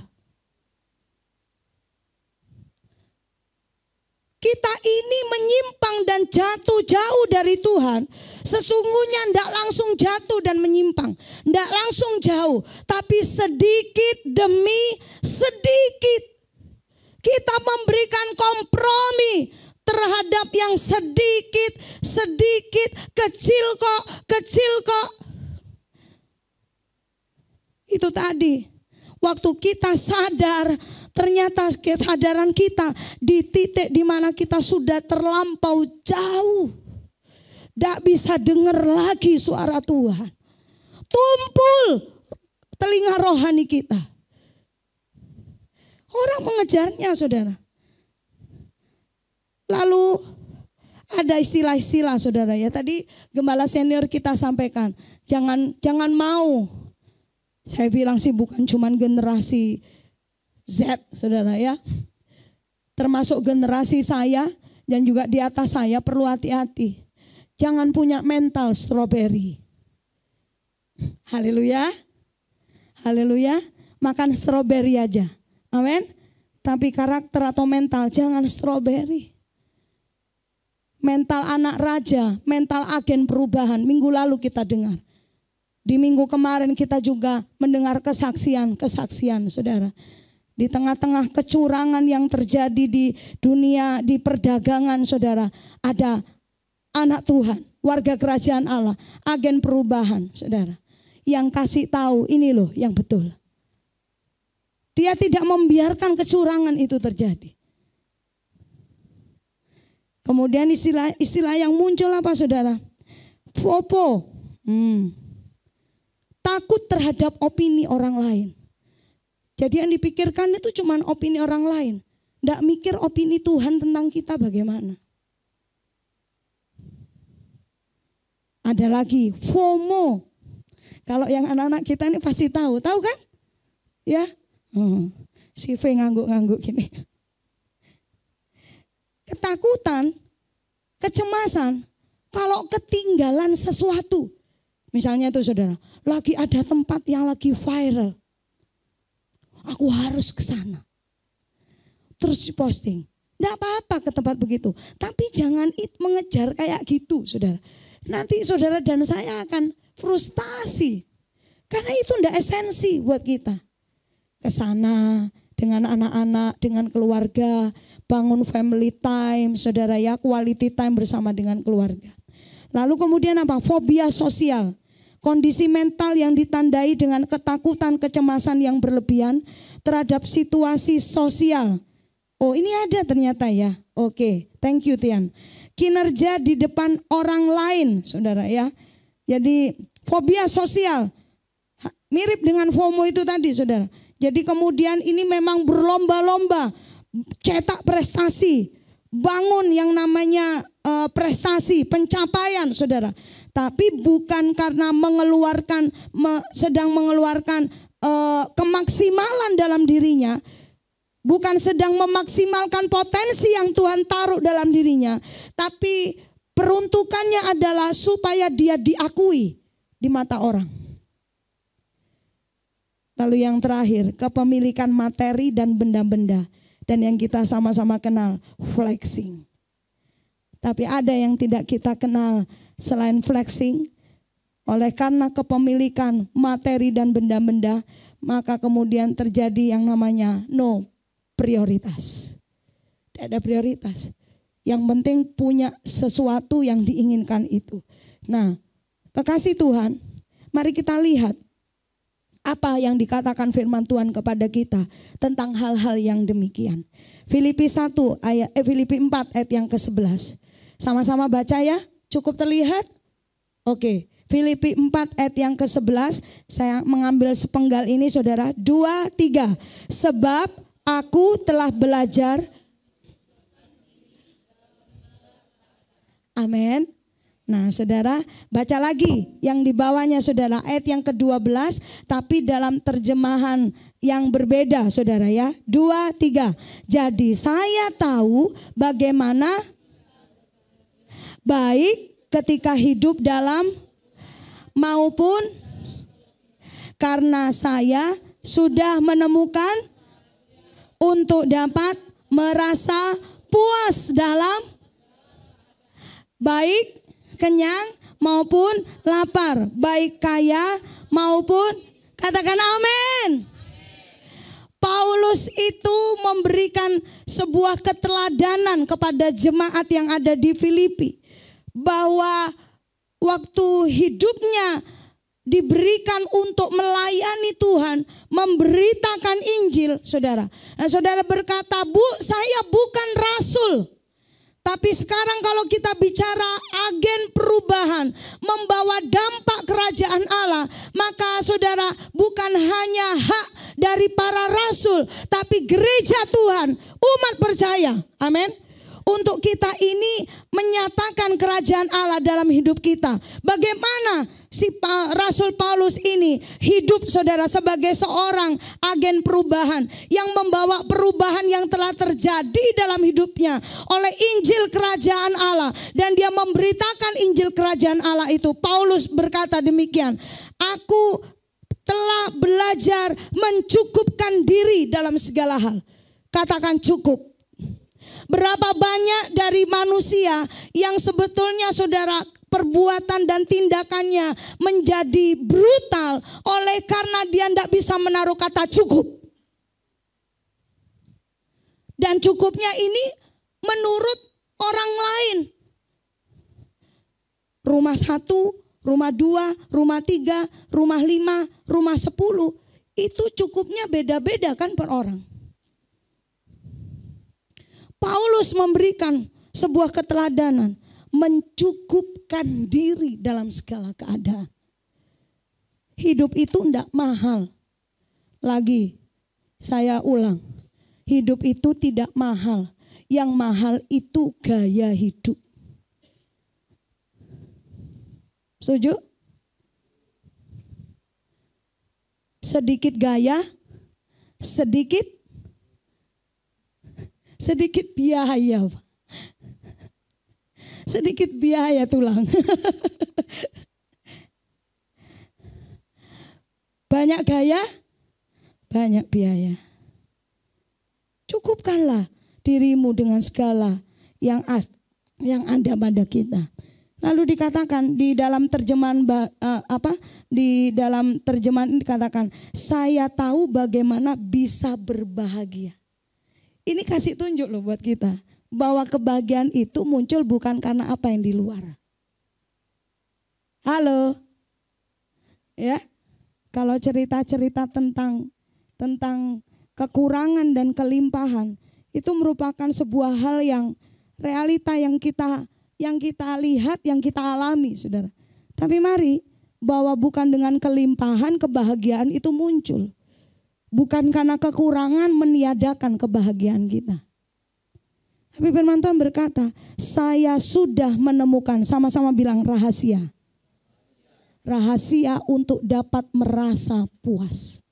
Kita ini menyimpang dan jatuh jauh dari Tuhan. Sesungguhnya tidak langsung jatuh dan menyimpang. Tidak langsung jauh. Tapi sedikit demi sedikit. Kita memberikan kompromi terhadap yang sedikit, kecil kok. Itu tadi. Waktu kita sadar, ternyata kesadaran kita di titik di mana kita sudah terlampau jauh. Tidak bisa dengar lagi suara Tuhan. Tumpul telinga rohani kita. Orang mengejarnya, saudara. Lalu ada istilah-istilah, saudara ya. Tadi gembala senior kita sampaikan, jangan mau. Saya bilang sih bukan cuman generasi Z, saudara ya. Termasuk generasi saya dan juga di atas saya perlu hati-hati. Jangan punya mental stroberi. Haleluya. Haleluya. Makan stroberi aja. Amin. Tapi karakter atau mental jangan stroberi. Mental anak raja, mental agen perubahan. Minggu lalu kita dengar. Di minggu kemarin kita juga mendengar kesaksian, saudara. Di tengah-tengah kecurangan yang terjadi di dunia, di perdagangan, saudara. Ada anak Tuhan, warga kerajaan Allah, agen perubahan, saudara. Yang kasih tahu ini loh yang betul. Dia tidak membiarkan kecurangan itu terjadi. Kemudian istilah yang muncul apa, saudara? FOMO. Takut terhadap opini orang lain. Jadi yang dipikirkan itu cuma opini orang lain. Tidak mikir opini Tuhan tentang kita bagaimana. Ada lagi FOMO. Kalau yang anak-anak kita ini pasti tahu kan? Ya, si V ngangguk-ngangguk gini. Ketakutan, kecemasan, kalau ketinggalan sesuatu. Misalnya itu saudara, lagi ada tempat yang lagi viral. Aku harus ke sana. Terus posting. Tidak apa-apa ke tempat begitu. Tapi jangan mengejar kayak gitu, saudara. Nanti saudara dan saya akan frustasi. Karena itu tidak esensi buat kita. Ke sana dengan anak-anak, dengan keluarga. Bangun family time, saudara ya. Quality time bersama dengan keluarga. Lalu kemudian apa? Fobia sosial. Kondisi mental yang ditandai dengan ketakutan, kecemasan yang berlebihan terhadap situasi sosial. Oh, ini ada ternyata ya. Oke, thank you Tian. Kinerja di depan orang lain, saudara ya. Jadi fobia sosial mirip dengan FOMO itu tadi, saudara. Jadi kemudian ini memang berlomba-lomba cetak prestasi, bangun yang namanya prestasi, pencapaian saudara. Tapi bukan karena sedang mengeluarkan kemaksimalan dalam dirinya. Bukan sedang memaksimalkan potensi yang Tuhan taruh dalam dirinya. Tapi peruntukannya adalah supaya dia diakui di mata orang. Lalu yang terakhir, kepemilikan materi dan benda-benda. Dan yang kita sama-sama kenal, flexing. Tapi ada yang tidak kita kenal selain flexing. Oleh karena kepemilikan materi dan benda-benda, maka kemudian terjadi yang namanya no prioritas. Tidak ada prioritas. Yang penting punya sesuatu yang diinginkan itu. Nah, kekasih Tuhan, mari kita lihat apa yang dikatakan firman Tuhan kepada kita tentang hal-hal yang demikian. Filipi 4 ayat yang ke-11. Sama-sama baca ya, cukup terlihat? Oke, Filipi 4 ayat yang ke-11, saya mengambil sepenggal ini saudara. 2, 3, sebab aku telah belajar. Amin. Nah saudara, baca lagi yang di bawahnya saudara, ayat yang ke-12, tapi dalam terjemahan yang berbeda saudara ya. 2, 3. Jadi saya tahu bagaimana baik ketika hidup dalam maupun karena saya sudah menemukan untuk dapat merasa puas dalam baik kenyang maupun lapar, baik kaya maupun, katakan amin. Paulus itu memberikan sebuah keteladanan kepada jemaat yang ada di Filipi, bahwa waktu hidupnya diberikan untuk melayani Tuhan, memberitakan Injil, saudara. Nah, saudara berkata, Bu, saya bukan rasul. Tapi sekarang kalau kita bicara agen perubahan, membawa dampak kerajaan Allah, maka saudara bukan hanya hak dari para rasul, tapi gereja Tuhan, umat percaya, amin. Untuk kita ini menyatakan kerajaan Allah dalam hidup kita. Bagaimana si Rasul Paulus ini hidup saudara sebagai seorang agen perubahan yang membawa perubahan yang telah terjadi dalam hidupnya oleh Injil kerajaan Allah. Dan dia memberitakan Injil kerajaan Allah itu. Paulus berkata demikian, aku telah belajar mencukupkan diri dalam segala hal. Katakan cukup. Berapa banyak dari manusia yang sebetulnya saudara perbuatan dan tindakannya menjadi brutal oleh karena dia tidak bisa menaruh kata cukup. Dan cukupnya ini menurut orang lain. Rumah 1, rumah 2, rumah 3, rumah 5, rumah 10. Itu cukupnya beda-beda kan per orang. Paulus memberikan sebuah keteladanan, mencukupkan diri dalam segala keadaan. Hidup itu tidak mahal. Lagi saya ulang, hidup itu tidak mahal. Yang mahal itu gaya hidup. Setuju? Sedikit gaya, sedikit biaya, sedikit biaya tulang. Banyak gaya, banyak biaya. Cukupkanlah dirimu dengan segala yang ada pada kita. Lalu dikatakan di dalam terjemahan di dalam terjemahan ini dikatakan, saya tahu bagaimana bisa berbahagia. Ini kasih tunjuk loh buat kita, bahwa kebahagiaan itu muncul bukan karena apa yang di luar. Halo, ya, kalau cerita-cerita tentang kekurangan dan kelimpahan itu merupakan sebuah hal yang realita yang kita lihat, yang kita alami, saudara. Tapi mari, bahwa bukan dengan kelimpahan kebahagiaan itu muncul. Bukan karena kekurangan meniadakan kebahagiaan kita. Tapi firman Tuhan berkata, saya sudah menemukan, sama-sama bilang rahasia. Rahasia untuk dapat merasa puas.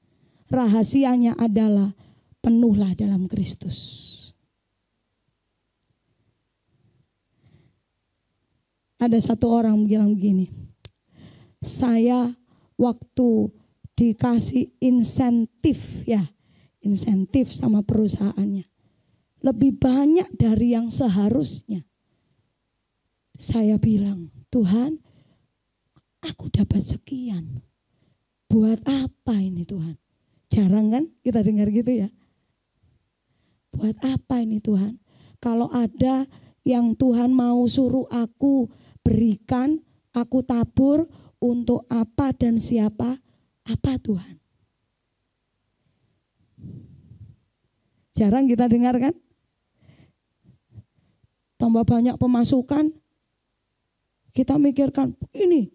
Rahasianya adalah penuhlah dalam Kristus. Ada satu orang bilang begini, saya waktu dikasih insentif sama perusahaannya, lebih banyak dari yang seharusnya. Saya bilang, Tuhan, aku dapat sekian. Buat apa ini Tuhan? Jarang kan kita dengar gitu ya. Buat apa ini Tuhan? Kalau ada yang Tuhan mau suruh aku berikan, aku tabur untuk apa dan siapa? Apa Tuhan? Jarang kita dengar kan? Tambah banyak pemasukan, kita mikirkan ini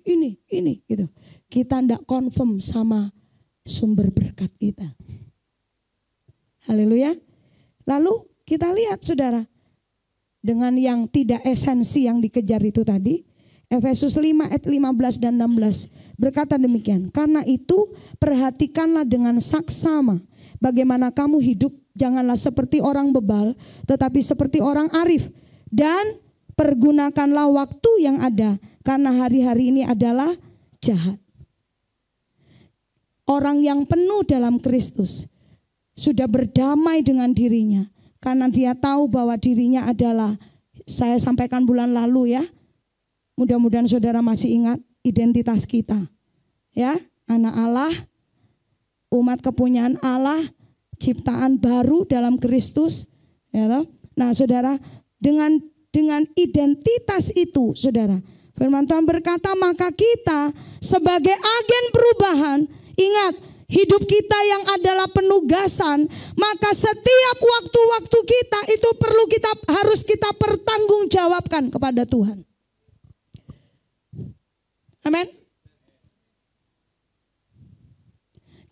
gitu. Kita tidak confirm sama sumber berkat kita. Haleluya. Lalu kita lihat saudara, dengan yang tidak esensi yang dikejar itu tadi, Efesus 5 ayat 15 dan 16 berkata demikian. Karena itu perhatikanlah dengan saksama bagaimana kamu hidup, janganlah seperti orang bebal, tetapi seperti orang arif. Dan pergunakanlah waktu yang ada, karena hari-hari ini adalah jahat. Orang yang penuh dalam Kristus sudah berdamai dengan dirinya, karena dia tahu bahwa dirinya adalah, saya sampaikan bulan lalu ya, mudah-mudahan saudara masih ingat identitas kita. Ya, anak Allah, umat kepunyaan Allah, ciptaan baru dalam Kristus. Ya toh? Nah saudara, dengan identitas itu saudara, firman Tuhan berkata, maka kita sebagai agen perubahan, ingat, hidup kita yang adalah penugasan, maka setiap waktu-waktu kita itu harus kita pertanggungjawabkan kepada Tuhan. Amin.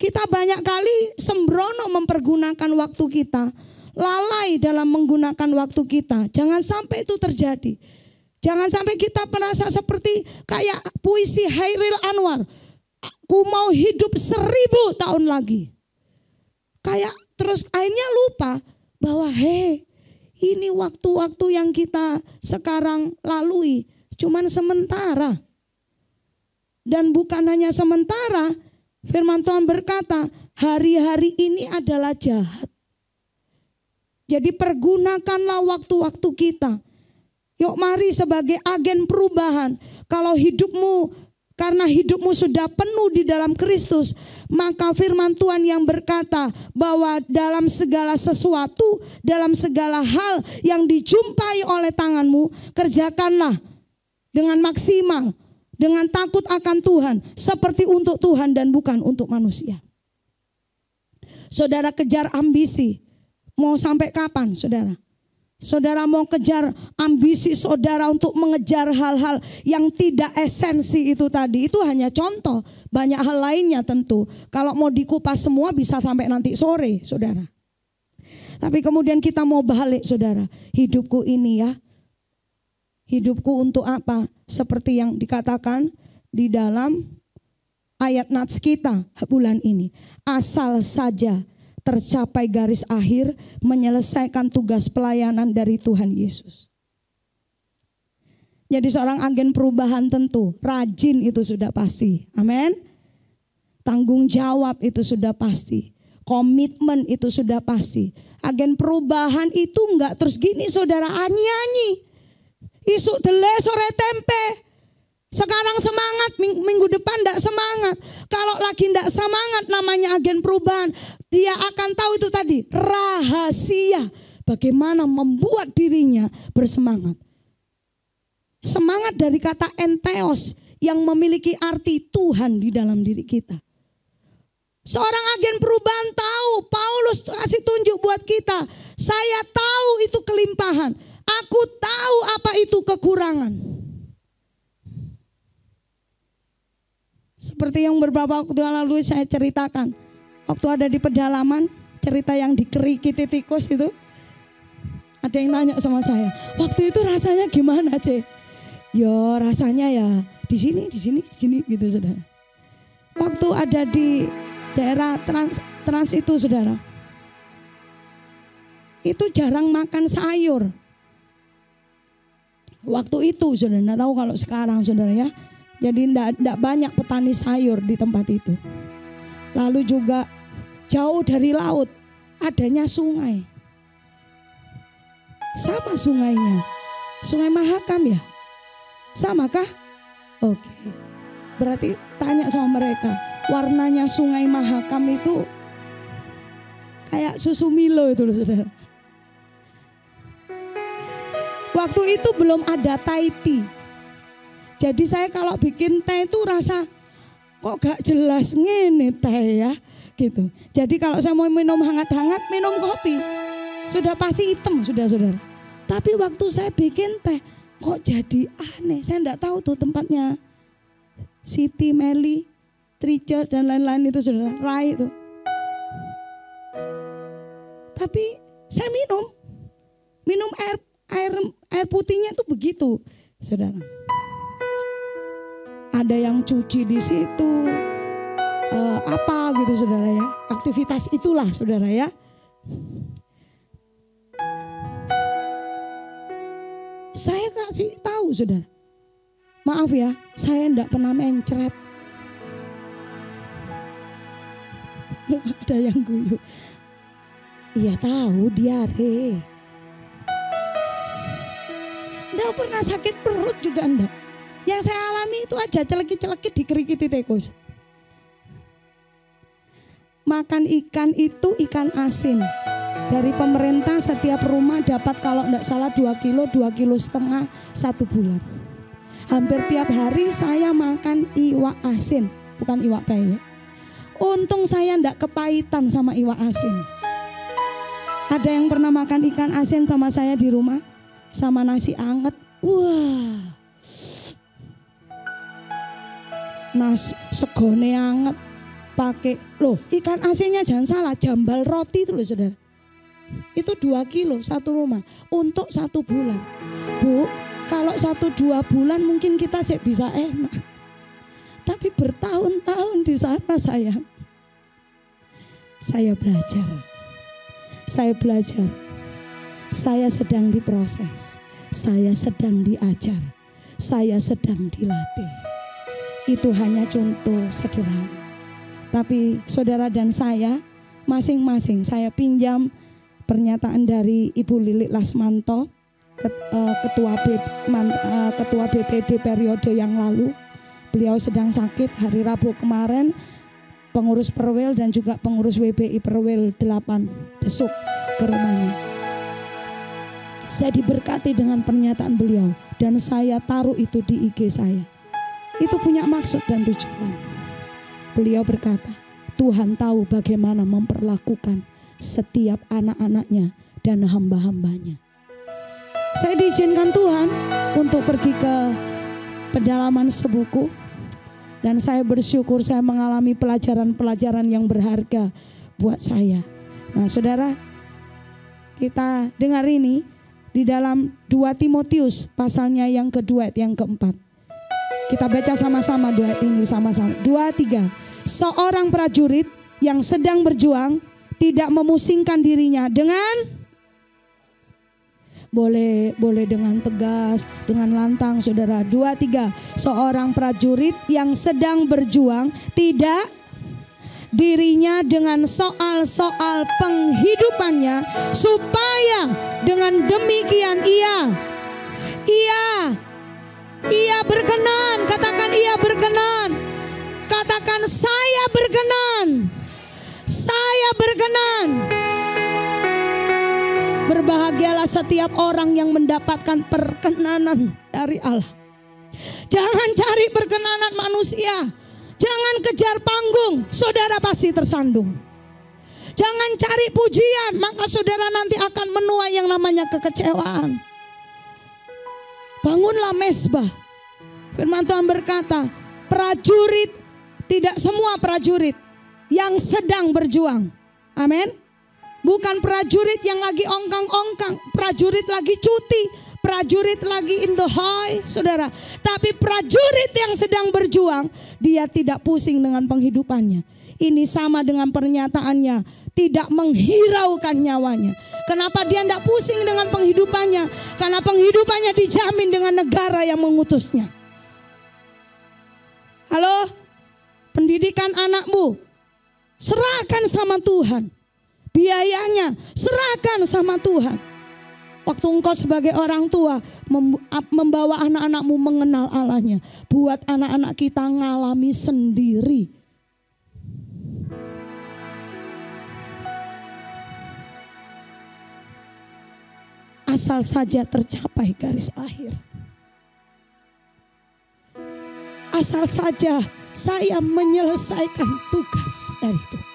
Kita banyak kali sembrono mempergunakan waktu kita, lalai dalam menggunakan waktu kita. Jangan sampai itu terjadi. Jangan sampai kita merasa seperti kayak puisi Hairil Anwar. Aku mau hidup 1000 tahun lagi. Kayak terus akhirnya lupa bahwa ini waktu-waktu yang kita sekarang lalui cuman sementara. Dan bukan hanya sementara, firman Tuhan berkata, hari-hari ini adalah jahat. Jadi pergunakanlah waktu-waktu kita. Yuk mari sebagai agen perubahan. Kalau karena hidupmu sudah penuh di dalam Kristus, maka firman Tuhan yang berkata bahwa dalam segala sesuatu, dalam segala hal yang dijumpai oleh tanganmu, kerjakanlah dengan maksimal, dengan takut akan Tuhan, seperti untuk Tuhan dan bukan untuk manusia. Saudara kejar ambisi, mau sampai kapan saudara? Saudara mau kejar ambisi saudara untuk mengejar hal-hal yang tidak esensi itu tadi. Itu hanya contoh, banyak hal lainnya tentu. Kalau mau dikupas semua bisa sampai nanti sore saudara. Tapi kemudian kita mau balik saudara. Hidupku ini ya, hidupku untuk apa? Seperti yang dikatakan di dalam ayat nats kita bulan ini. Asal saja tercapai garis akhir, menyelesaikan tugas pelayanan dari Tuhan Yesus. Jadi seorang agen perubahan tentu rajin itu sudah pasti. Amin. Tanggung jawab itu sudah pasti. Komitmen itu sudah pasti. Agen perubahan itu enggak terus gini saudara, nyanyi. Isuk dele sore tempe. Sekarang semangat, minggu depan enggak semangat. Kalau lagi enggak semangat namanya agen perubahan, dia akan tahu itu tadi rahasia bagaimana membuat dirinya bersemangat. Semangat dari kata entheos yang memiliki arti Tuhan di dalam diri kita. Seorang agen perubahan tahu, Paulus kasih tunjuk buat kita. Saya tahu itu kelimpahan, aku tahu apa itu kekurangan. Seperti yang beberapa waktu lalu saya ceritakan. Waktu ada di pedalaman, cerita yang dikerikiti tikus itu. Ada yang nanya sama saya, waktu itu rasanya gimana, Ce? Ya rasanya ya di sini gitu, saudara. Waktu ada di daerah trans itu, saudara, itu jarang makan sayur. Waktu itu, saudara, nggak tahu kalau sekarang, saudara ya. Jadi enggak banyak petani sayur di tempat itu. Lalu juga jauh dari laut adanya sungai. Sama sungainya, Sungai Mahakam ya? Sama kah? Oke. Berarti tanya sama mereka, warnanya Sungai Mahakam itu kayak susu Milo itu loh, saudara. Waktu itu belum ada Thai tea. Jadi saya kalau bikin teh itu rasa kok gak jelas ngene teh ya gitu. Jadi kalau saya mau minum hangat-hangat, minum kopi, sudah pasti hitam sudah, saudara. Tapi waktu saya bikin teh kok jadi aneh. Saya enggak tahu tuh tempatnya Siti, Meli, Tricer dan lain-lain itu, saudara. Rai itu. Tapi saya minum air putihnya itu begitu, saudara. Ada yang cuci di situ, apa gitu, saudara ya. Aktivitas itulah, saudara ya. Saya kasih tahu, saudara. Maaf ya, saya enggak pernah mencret. Ada yang guyu. Iya tahu, diare. Enggak pernah sakit perut juga enggak. Yang saya alami itu aja celekit-celekit dikerikiti tikus. Makan ikan itu ikan asin. Dari pemerintah setiap rumah dapat kalau enggak salah 2 kilo, 2,5 kilo 1 bulan. Hampir tiap hari saya makan iwak asin, bukan iwak peyek. Untung saya enggak kepahitan sama iwak asin. Ada yang pernah makan ikan asin sama saya di rumah? Sama nasi anget. Wah. Segone anget pakai loh, ikan asinnya jangan salah, jambal roti itu loh, saudara. Itu 2 kilo 1 rumah untuk 1 bulan. Bu, kalau 1-2 bulan mungkin kita sih bisa enak. Tapi bertahun-tahun di sana saya belajar. Saya sedang diproses. Saya sedang diajar. Saya sedang dilatih. Itu hanya contoh sederhana. Tapi saudara dan saya masing-masing, saya pinjam pernyataan dari Ibu Lilik Lasmanto, ketua BPD periode yang lalu. Beliau sedang sakit hari Rabu kemarin, pengurus Perwil dan juga pengurus WBI Perwil 8 besuk ke rumahnya. Saya diberkati dengan pernyataan beliau dan saya taruh itu di IG saya. Itu punya maksud dan tujuan. Beliau berkata, Tuhan tahu bagaimana memperlakukan setiap anak-anaknya dan hamba-hambanya. Saya diizinkan Tuhan untuk pergi ke pedalaman sebuku. Dan saya bersyukur saya mengalami pelajaran-pelajaran yang berharga buat saya. Nah saudara, kita dengar ini di dalam 2 Timotius pasalnya yang kedua yang keempat. Kita baca sama-sama 2 ayat ini sama-sama. 2, 3. Seorang prajurit yang sedang berjuang tidak memusingkan dirinya dengan boleh dengan tegas, dengan lantang, saudara. 2, 3. Seorang prajurit yang sedang berjuang tidak dirinya dengan soal-soal penghidupannya, supaya dengan demikian ia berkenan. Katakan ia berkenan. Katakan saya berkenan. Saya berkenan. Berbahagialah setiap orang yang mendapatkan perkenanan dari Allah. Jangan cari perkenanan manusia. Jangan kejar panggung, saudara pasti tersandung. Jangan cari pujian, maka saudara nanti akan menuai yang namanya kekecewaan. Bangunlah mezbah. Firman Tuhan berkata, prajurit, tidak semua prajurit yang sedang berjuang. Amin. Bukan prajurit yang lagi ongkang-ongkang, prajurit lagi cuti, prajurit lagi in the high, saudara. Tapi prajurit yang sedang berjuang, dia tidak pusing dengan penghidupannya. Ini sama dengan pernyataannya, tidak menghiraukan nyawanya. Kenapa dia tidak pusing dengan penghidupannya? Karena penghidupannya dijamin dengan negara yang mengutusnya. Halo, pendidikan anakmu, serahkan sama Tuhan. Biayanya serahkan sama Tuhan. Waktu engkau sebagai orang tua membawa anak-anakmu mengenal Allahnya, buat anak-anak kita ngalami sendiri. Asal saja tercapai garis akhir. Asal saja saya menyelesaikan tugas dari Tuhan.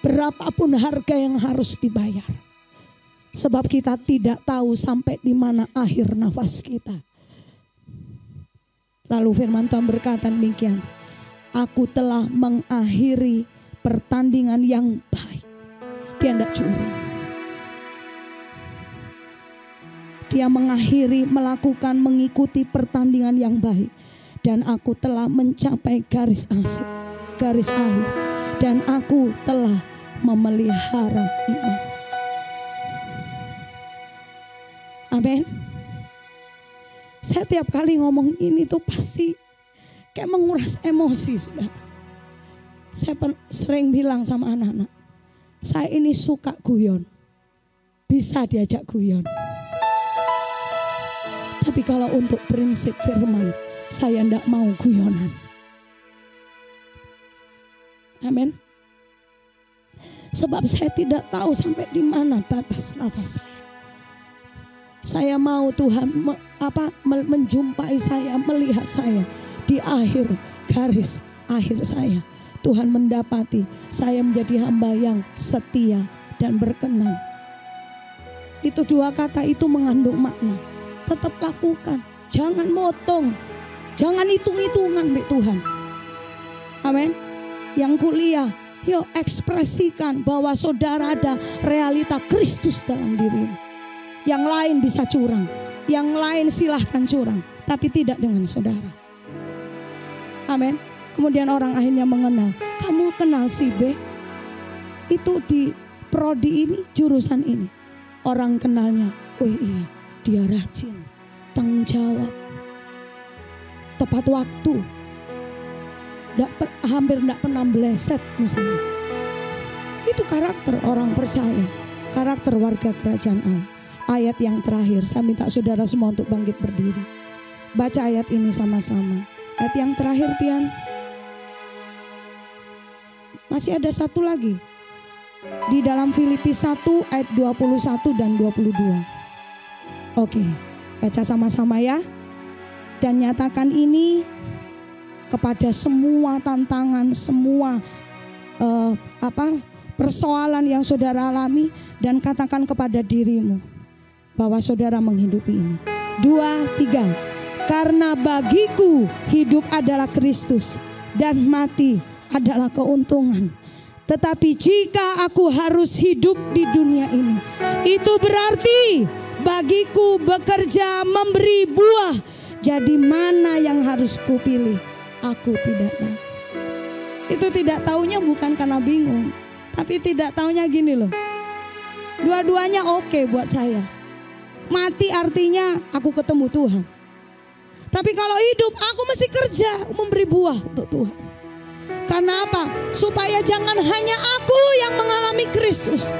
Berapapun harga yang harus dibayar. Sebab kita tidak tahu sampai di mana akhir nafas kita. Lalu firman Tuhan berkata demikian. Aku telah mengakhiri pertandingan yang baik. Dia tidak curang. Dia mengakhiri, melakukan, mengikuti pertandingan yang baik. Dan aku telah mencapai garis akhir. Dan aku telah memelihara iman. Amin. Saya tiap kali ngomong ini tuh pasti kayak menguras emosi, saudara. Saya sering bilang sama anak-anak, saya ini suka guyon, bisa diajak guyon. Tapi kalau untuk prinsip firman, saya tidak mau guyonan. Amin. Sebab saya tidak tahu sampai di mana batas nafas saya. Saya mau Tuhan menjumpai saya, melihat saya di akhir garis akhir saya. Tuhan mendapati saya menjadi hamba yang setia dan berkenan. Itu dua kata itu mengandung makna. Tetap lakukan, jangan motong, jangan hitung-hitungan baik Tuhan. Amin. Yang kuliah, yuk ekspresikan bahwa saudara ada realita Kristus dalam dirimu. Yang lain bisa curang, yang lain silahkan curang, tapi tidak dengan saudara. Amin. Kemudian orang akhirnya mengenal, kamu kenal si B? Itu di prodi ini, jurusan ini. Orang kenalnya, oh iya, dia rajin, tanggung jawab, tepat waktu. Hampir tidak pernah meleset misalnya. Itu karakter orang percaya, karakter warga kerajaan Allah. Ayat yang terakhir, saya minta saudara semua untuk bangkit berdiri. Baca ayat ini sama-sama. Ayat yang terakhir, Tian. Masih ada satu lagi. Di dalam Filipi 1 ayat 21 dan 22. Oke, baca sama-sama ya. Dan nyatakan ini kepada semua tantangan, semua persoalan yang saudara alami, dan katakan kepada dirimu bahwa saudara menghidupi ini. 2, 3. Karena bagiku hidup adalah Kristus dan mati adalah keuntungan. Tetapi jika aku harus hidup di dunia ini, itu berarti bagiku bekerja memberi buah. Jadi mana yang harus kupilih? Aku tidak tahu. Itu tidak tahunya bukan karena bingung, tapi tidak tahunya gini loh. Dua-duanya oke buat saya. Mati artinya aku ketemu Tuhan. Tapi kalau hidup aku mesti kerja memberi buah untuk Tuhan. Karena apa? Supaya jangan hanya aku yang mengalami Kristus,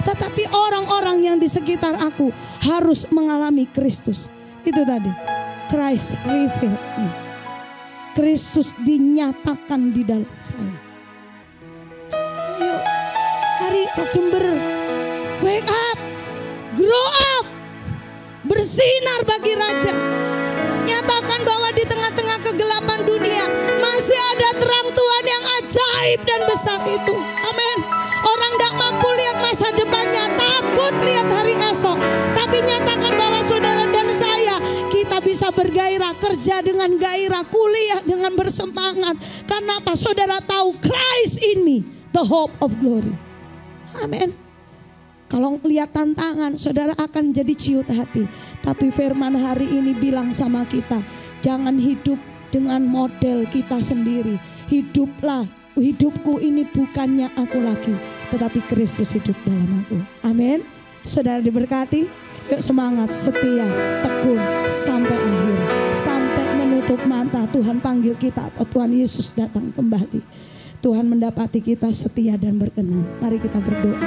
tetapi orang-orang yang di sekitar aku harus mengalami Kristus. Itu tadi, Christ revealed me. Kristus dinyatakan di dalam saya. Ayo, hari Jember, wake up, grow up, bersinar bagi Raja. Nyatakan bahwa di tengah-tengah kegelapan dunia masih ada terang Tuhan yang ajaib dan besar itu. Amin. Orang tidak mampu lihat masa depannya, takut lihat hari esok. Tapi nyatakan bahwa saudara dan saya, kita bisa bergairah, kerja dengan gairah, kuliah dengan bersemangat. Karena apa? Saudara tahu Christ in me, the hope of glory. Amin. Kalau lihat tantangan, saudara akan jadi ciut hati. Tapi firman hari ini bilang sama kita, jangan hidup dengan model kita sendiri. Hiduplah, hidupku ini bukannya aku lagi, tetapi Kristus hidup dalam aku. Amin. Saudara diberkati. Yuk semangat, setia, tekun sampai akhir. Sampai menutup mata Tuhan panggil kita atau Tuhan Yesus datang kembali. Tuhan mendapati kita setia dan berkenan. Mari kita berdoa.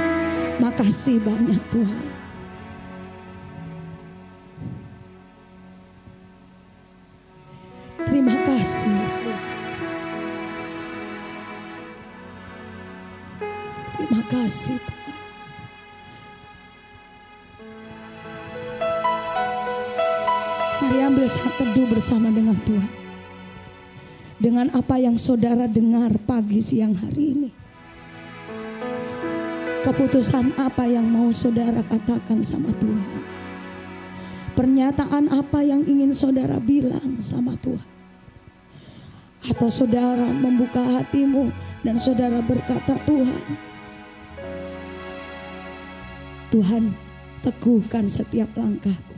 Makasih banyak Tuhan. Terima kasih Yesus. Terima kasih Tuhan. Mari ambil saat teduh bersama dengan Tuhan. Dengan apa yang saudara dengar pagi siang hari ini. Keputusan apa yang mau saudara katakan sama Tuhan? Pernyataan apa yang ingin saudara bilang sama Tuhan? Atau saudara membuka hatimu dan saudara berkata, Tuhan, teguhkan setiap langkahku.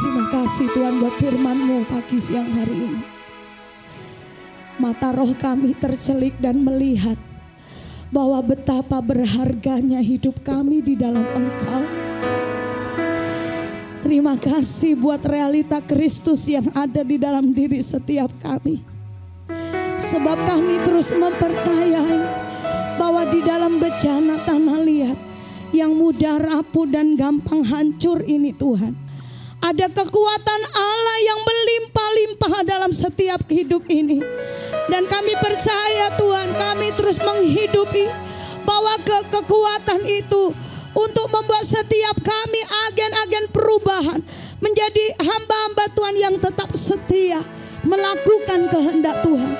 Terima kasih Tuhan buat firman-Mu pagi siang hari ini. Mata roh kami tercelik dan melihat bahwa betapa berharganya hidup kami di dalam Engkau. Terima kasih buat realita Kristus yang ada di dalam diri setiap kami. Sebab kami terus mempercayai bahwa di dalam bejana tanah liat yang mudah rapuh dan gampang hancur ini Tuhan, ada kekuatan Allah yang melimpah-limpah dalam setiap hidup ini. Dan kami percaya Tuhan, kami terus menghidupi bahwa kekuatan itu untuk membuat setiap kami agen-agen perubahan menjadi hamba-hamba Tuhan yang tetap setia melakukan kehendak Tuhan.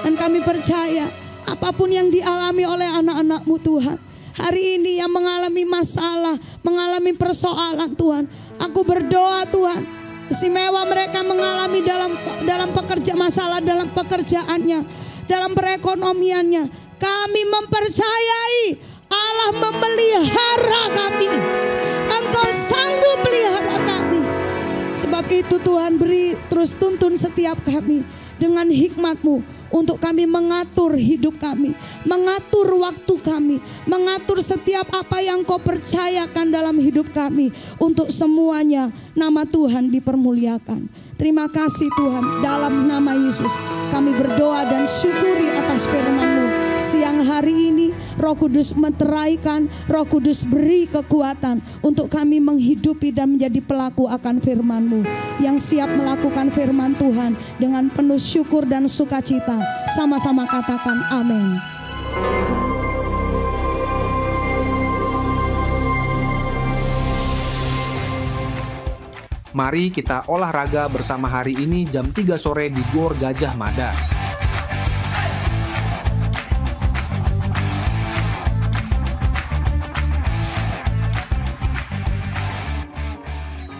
Dan kami percaya apapun yang dialami oleh anak-anak-Mu Tuhan, hari ini yang mengalami masalah, mengalami persoalan Tuhan, aku berdoa Tuhan, istimewa mereka mengalami dalam masalah dalam pekerjaannya, dalam perekonomiannya. Kami mempercayai Allah memelihara kami. Engkau sanggup pelihara kami. Sebab itu Tuhan, beri terus tuntun setiap kami dengan hikmat-Mu untuk kami mengatur hidup kami, mengatur waktu kami, mengatur setiap apa yang Kau percayakan dalam hidup kami. Untuk semuanya nama Tuhan dipermuliakan. Terima kasih Tuhan, dalam nama Yesus kami berdoa dan syukuri atas firman-Mu. Siang hari ini Roh Kudus meteraikan, Roh Kudus beri kekuatan untuk kami menghidupi dan menjadi pelaku akan firman-Mu. Yang siap melakukan firman Tuhan dengan penuh syukur dan sukacita. Sama-sama katakan amin. Mari kita olahraga bersama hari ini jam 3 sore di Gor Gajah Mada.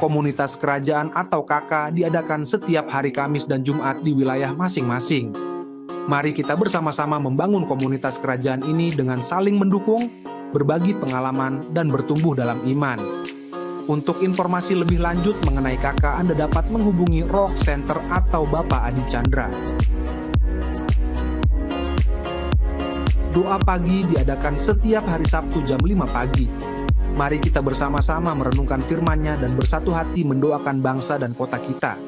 Komunitas kerajaan atau KK diadakan setiap hari Kamis dan Jumat di wilayah masing-masing. Mari kita bersama-sama membangun komunitas kerajaan ini dengan saling mendukung, berbagi pengalaman, dan bertumbuh dalam iman. Untuk informasi lebih lanjut mengenai KK, Anda dapat menghubungi Rock Center atau Bapak Adi Chandra. Doa pagi diadakan setiap hari Sabtu jam 5 pagi. Mari kita bersama-sama merenungkan firman-Nya dan bersatu hati mendoakan bangsa dan kota kita.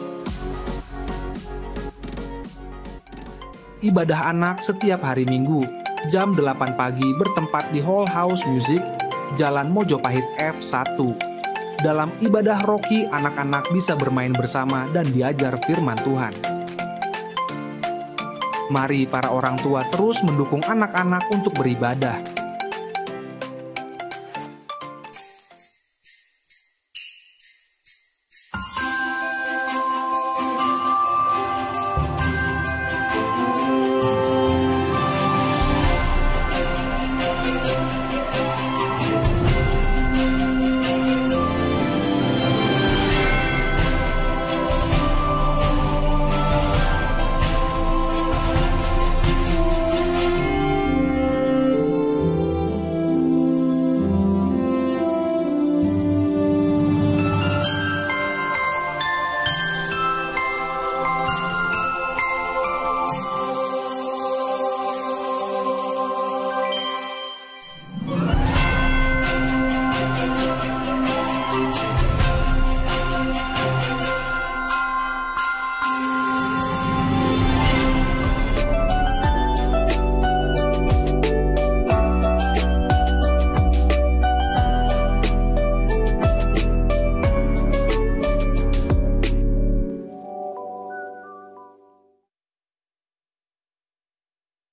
Ibadah anak setiap hari Minggu, jam 8 pagi bertempat di Hall House Music, Jalan Mojopahit F1. Dalam ibadah roki, anak-anak bisa bermain bersama dan diajar firman Tuhan. Mari para orang tua terus mendukung anak-anak untuk beribadah.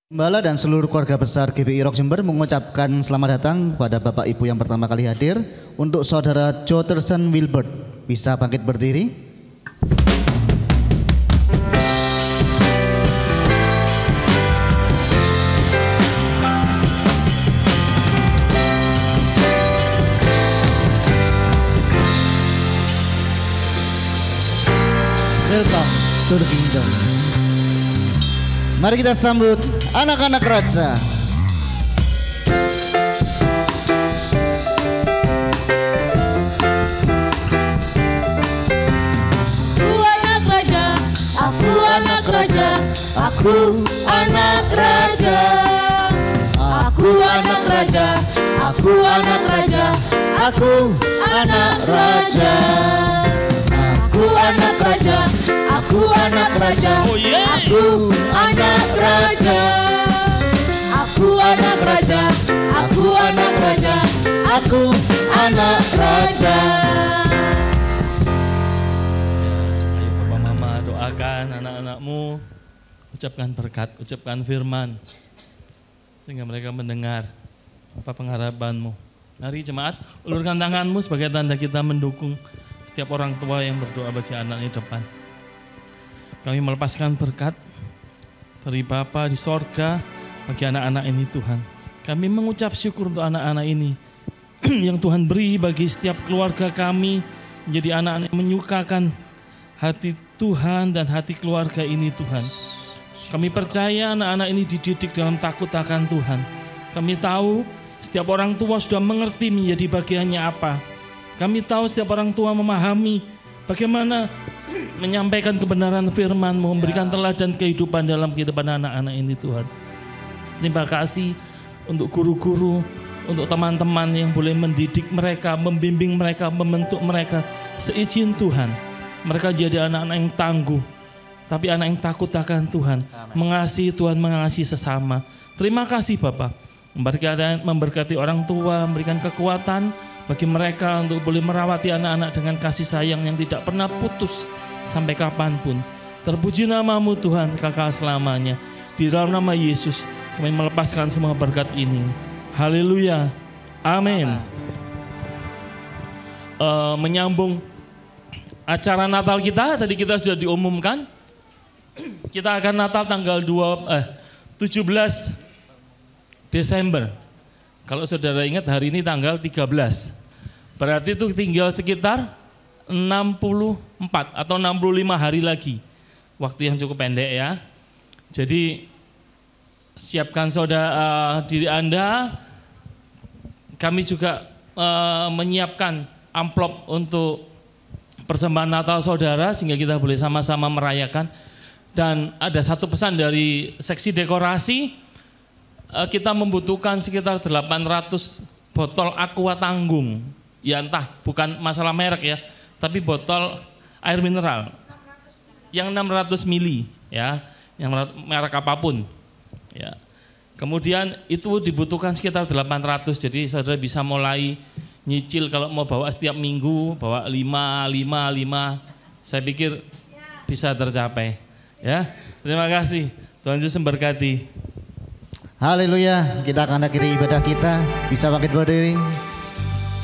Gembala dan seluruh keluarga besar GBI Rock Jember mengucapkan selamat datang kepada Bapak Ibu yang pertama kali hadir. Untuk Saudara Jotterson Wilbert, bisa bangkit berdiri. Welcome to the kingdom. Mari kita sambut anak-anak raja. Aku anak raja, aku anak raja, aku anak raja. Aku anak raja, aku anak raja, aku anak raja. Aku anak raja, aku anak raja, aku anak raja. Aku anak raja, aku anak raja, aku anak raja. Ayo Papa Mama doakan anak-anakmu, ucapkan berkat, ucapkan firman, sehingga mereka mendengar apa pengharapanmu. Mari jemaat, ulurkan tanganmu sebagai tanda kita mendukung setiap orang tua yang berdoa bagi anak di depan. Kami melepaskan berkat dari Bapa di sorga bagi anak-anak ini Tuhan. Kami mengucap syukur untuk anak-anak ini yang Tuhan beri bagi setiap keluarga kami, menjadi anak-anak yang menyukakan hati Tuhan dan hati keluarga ini Tuhan. Kami percaya anak-anak ini dididik dalam takut akan Tuhan. Kami tahu setiap orang tua sudah mengerti menjadi bagiannya apa. Kami tahu setiap orang tua memahami bagaimana menyampaikan kebenaran firman-Mu, memberikan teladan kehidupan dalam kehidupan anak-anak ini Tuhan. Terima kasih untuk guru-guru, untuk teman-teman yang boleh mendidik mereka, membimbing mereka, membentuk mereka seizin Tuhan. Mereka jadi anak-anak yang tangguh, tapi anak yang takut akan Tuhan, mengasihi Tuhan, mengasihi sesama. Terima kasih Bapak, memberkati orang tua, memberikan kekuatan bagi mereka untuk boleh merawati anak-anak dengan kasih sayang yang tidak pernah putus sampai kapanpun. Terpuji nama-Mu Tuhan kekal selamanya. Di dalam nama Yesus kami melepaskan semua berkat ini. Haleluya. Amin. Menyambung acara Natal kita, tadi kita sudah diumumkan. Kita akan Natal tanggal 17 Desember. Kalau saudara ingat hari ini tanggal 13. Berarti itu tinggal sekitar 64 atau 65 hari lagi. Waktu yang cukup pendek ya. Jadi siapkan saudara diri Anda. Kami juga menyiapkan amplop untuk persembahan Natal saudara sehingga kita boleh sama-sama merayakan. Dan ada satu pesan dari seksi dekorasi, kita membutuhkan sekitar 800 botol aqua tanggung. Ya entah, bukan masalah merek ya, tapi botol air mineral yang 600 mili ya, yang merek apapun ya. Kemudian itu dibutuhkan sekitar 800, jadi saudara bisa mulai nyicil kalau mau bawa setiap minggu, bawa 5. Saya pikir bisa tercapai ya. Terima kasih, Tuhan Yesus memberkati. Haleluya, kita akan akhiri ibadah kita. Bisa bangkit berdiri.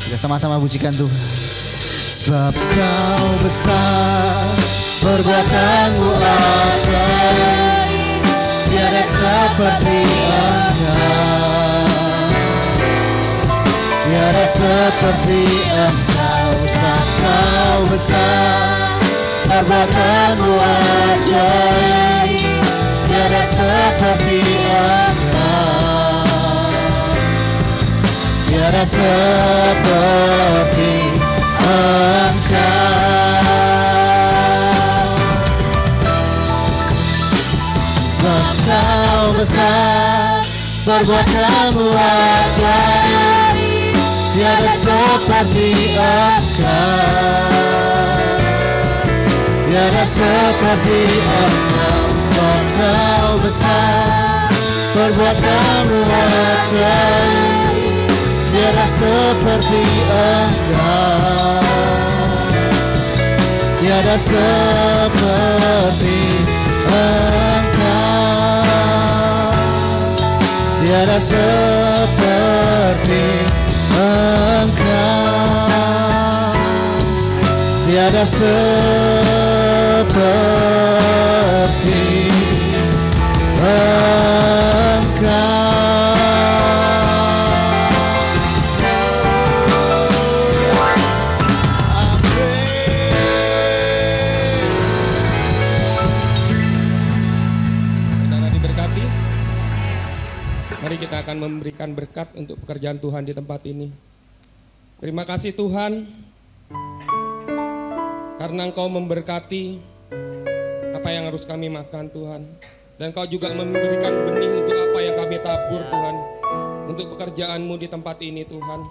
Kita sama-sama pujikan Tuhan. Sebab Kau besar, perbuatan-Mu ajaib, tiada seperti Engkau, tiada seperti Engkau. Sebab Kau besar, perbuatan-Mu ajaib, tiada seperti Engkau, tiada seperti Engkau. Sebab Kau besar, perbuatan-Mu ajaib, tiada seperti Engkau, tiada seperti Engkau. Sebab Kau besar, perbuatan-Mu ajaib, tiada seperti Engkau, tiada seperti Engkau. tiada seperti Engkau, tiada seperti Engkau. Saudara diberkati. Mari kita akan memberikan berkat untuk pekerjaan Tuhan di tempat ini. Terima kasih Tuhan, karena Engkau memberkati apa yang harus kami makan Tuhan. Dan Engkau juga memberikan benih untuk apa yang kami tabur Tuhan, untuk pekerjaan-Mu di tempat ini Tuhan.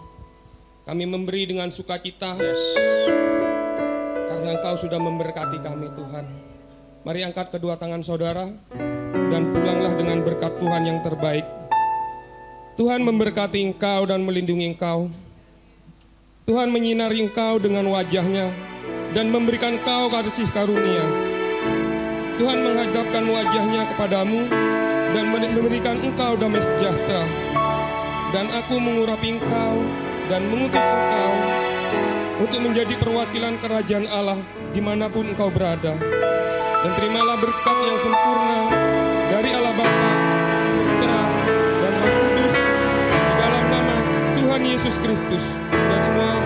Kami memberi dengan sukacita, karena Engkau sudah memberkati kami Tuhan. Mari angkat kedua tangan saudara dan pulanglah dengan berkat Tuhan yang terbaik. Tuhan memberkati engkau dan melindungi engkau. Tuhan menyinari engkau dengan wajah-Nya dan memberikan engkau kasih karunia. Tuhan menghadapkan wajah-Nya kepadamu dan memberikan engkau damai sejahtera. Dan aku mengurapi engkau dan mengutus engkau untuk menjadi perwakilan kerajaan Allah dimanapun engkau berada. Dan terimalah berkat yang sempurna dari Allah Bapa, Putra, dan Roh Kudus di dalam nama Tuhan Yesus Kristus. Dan semua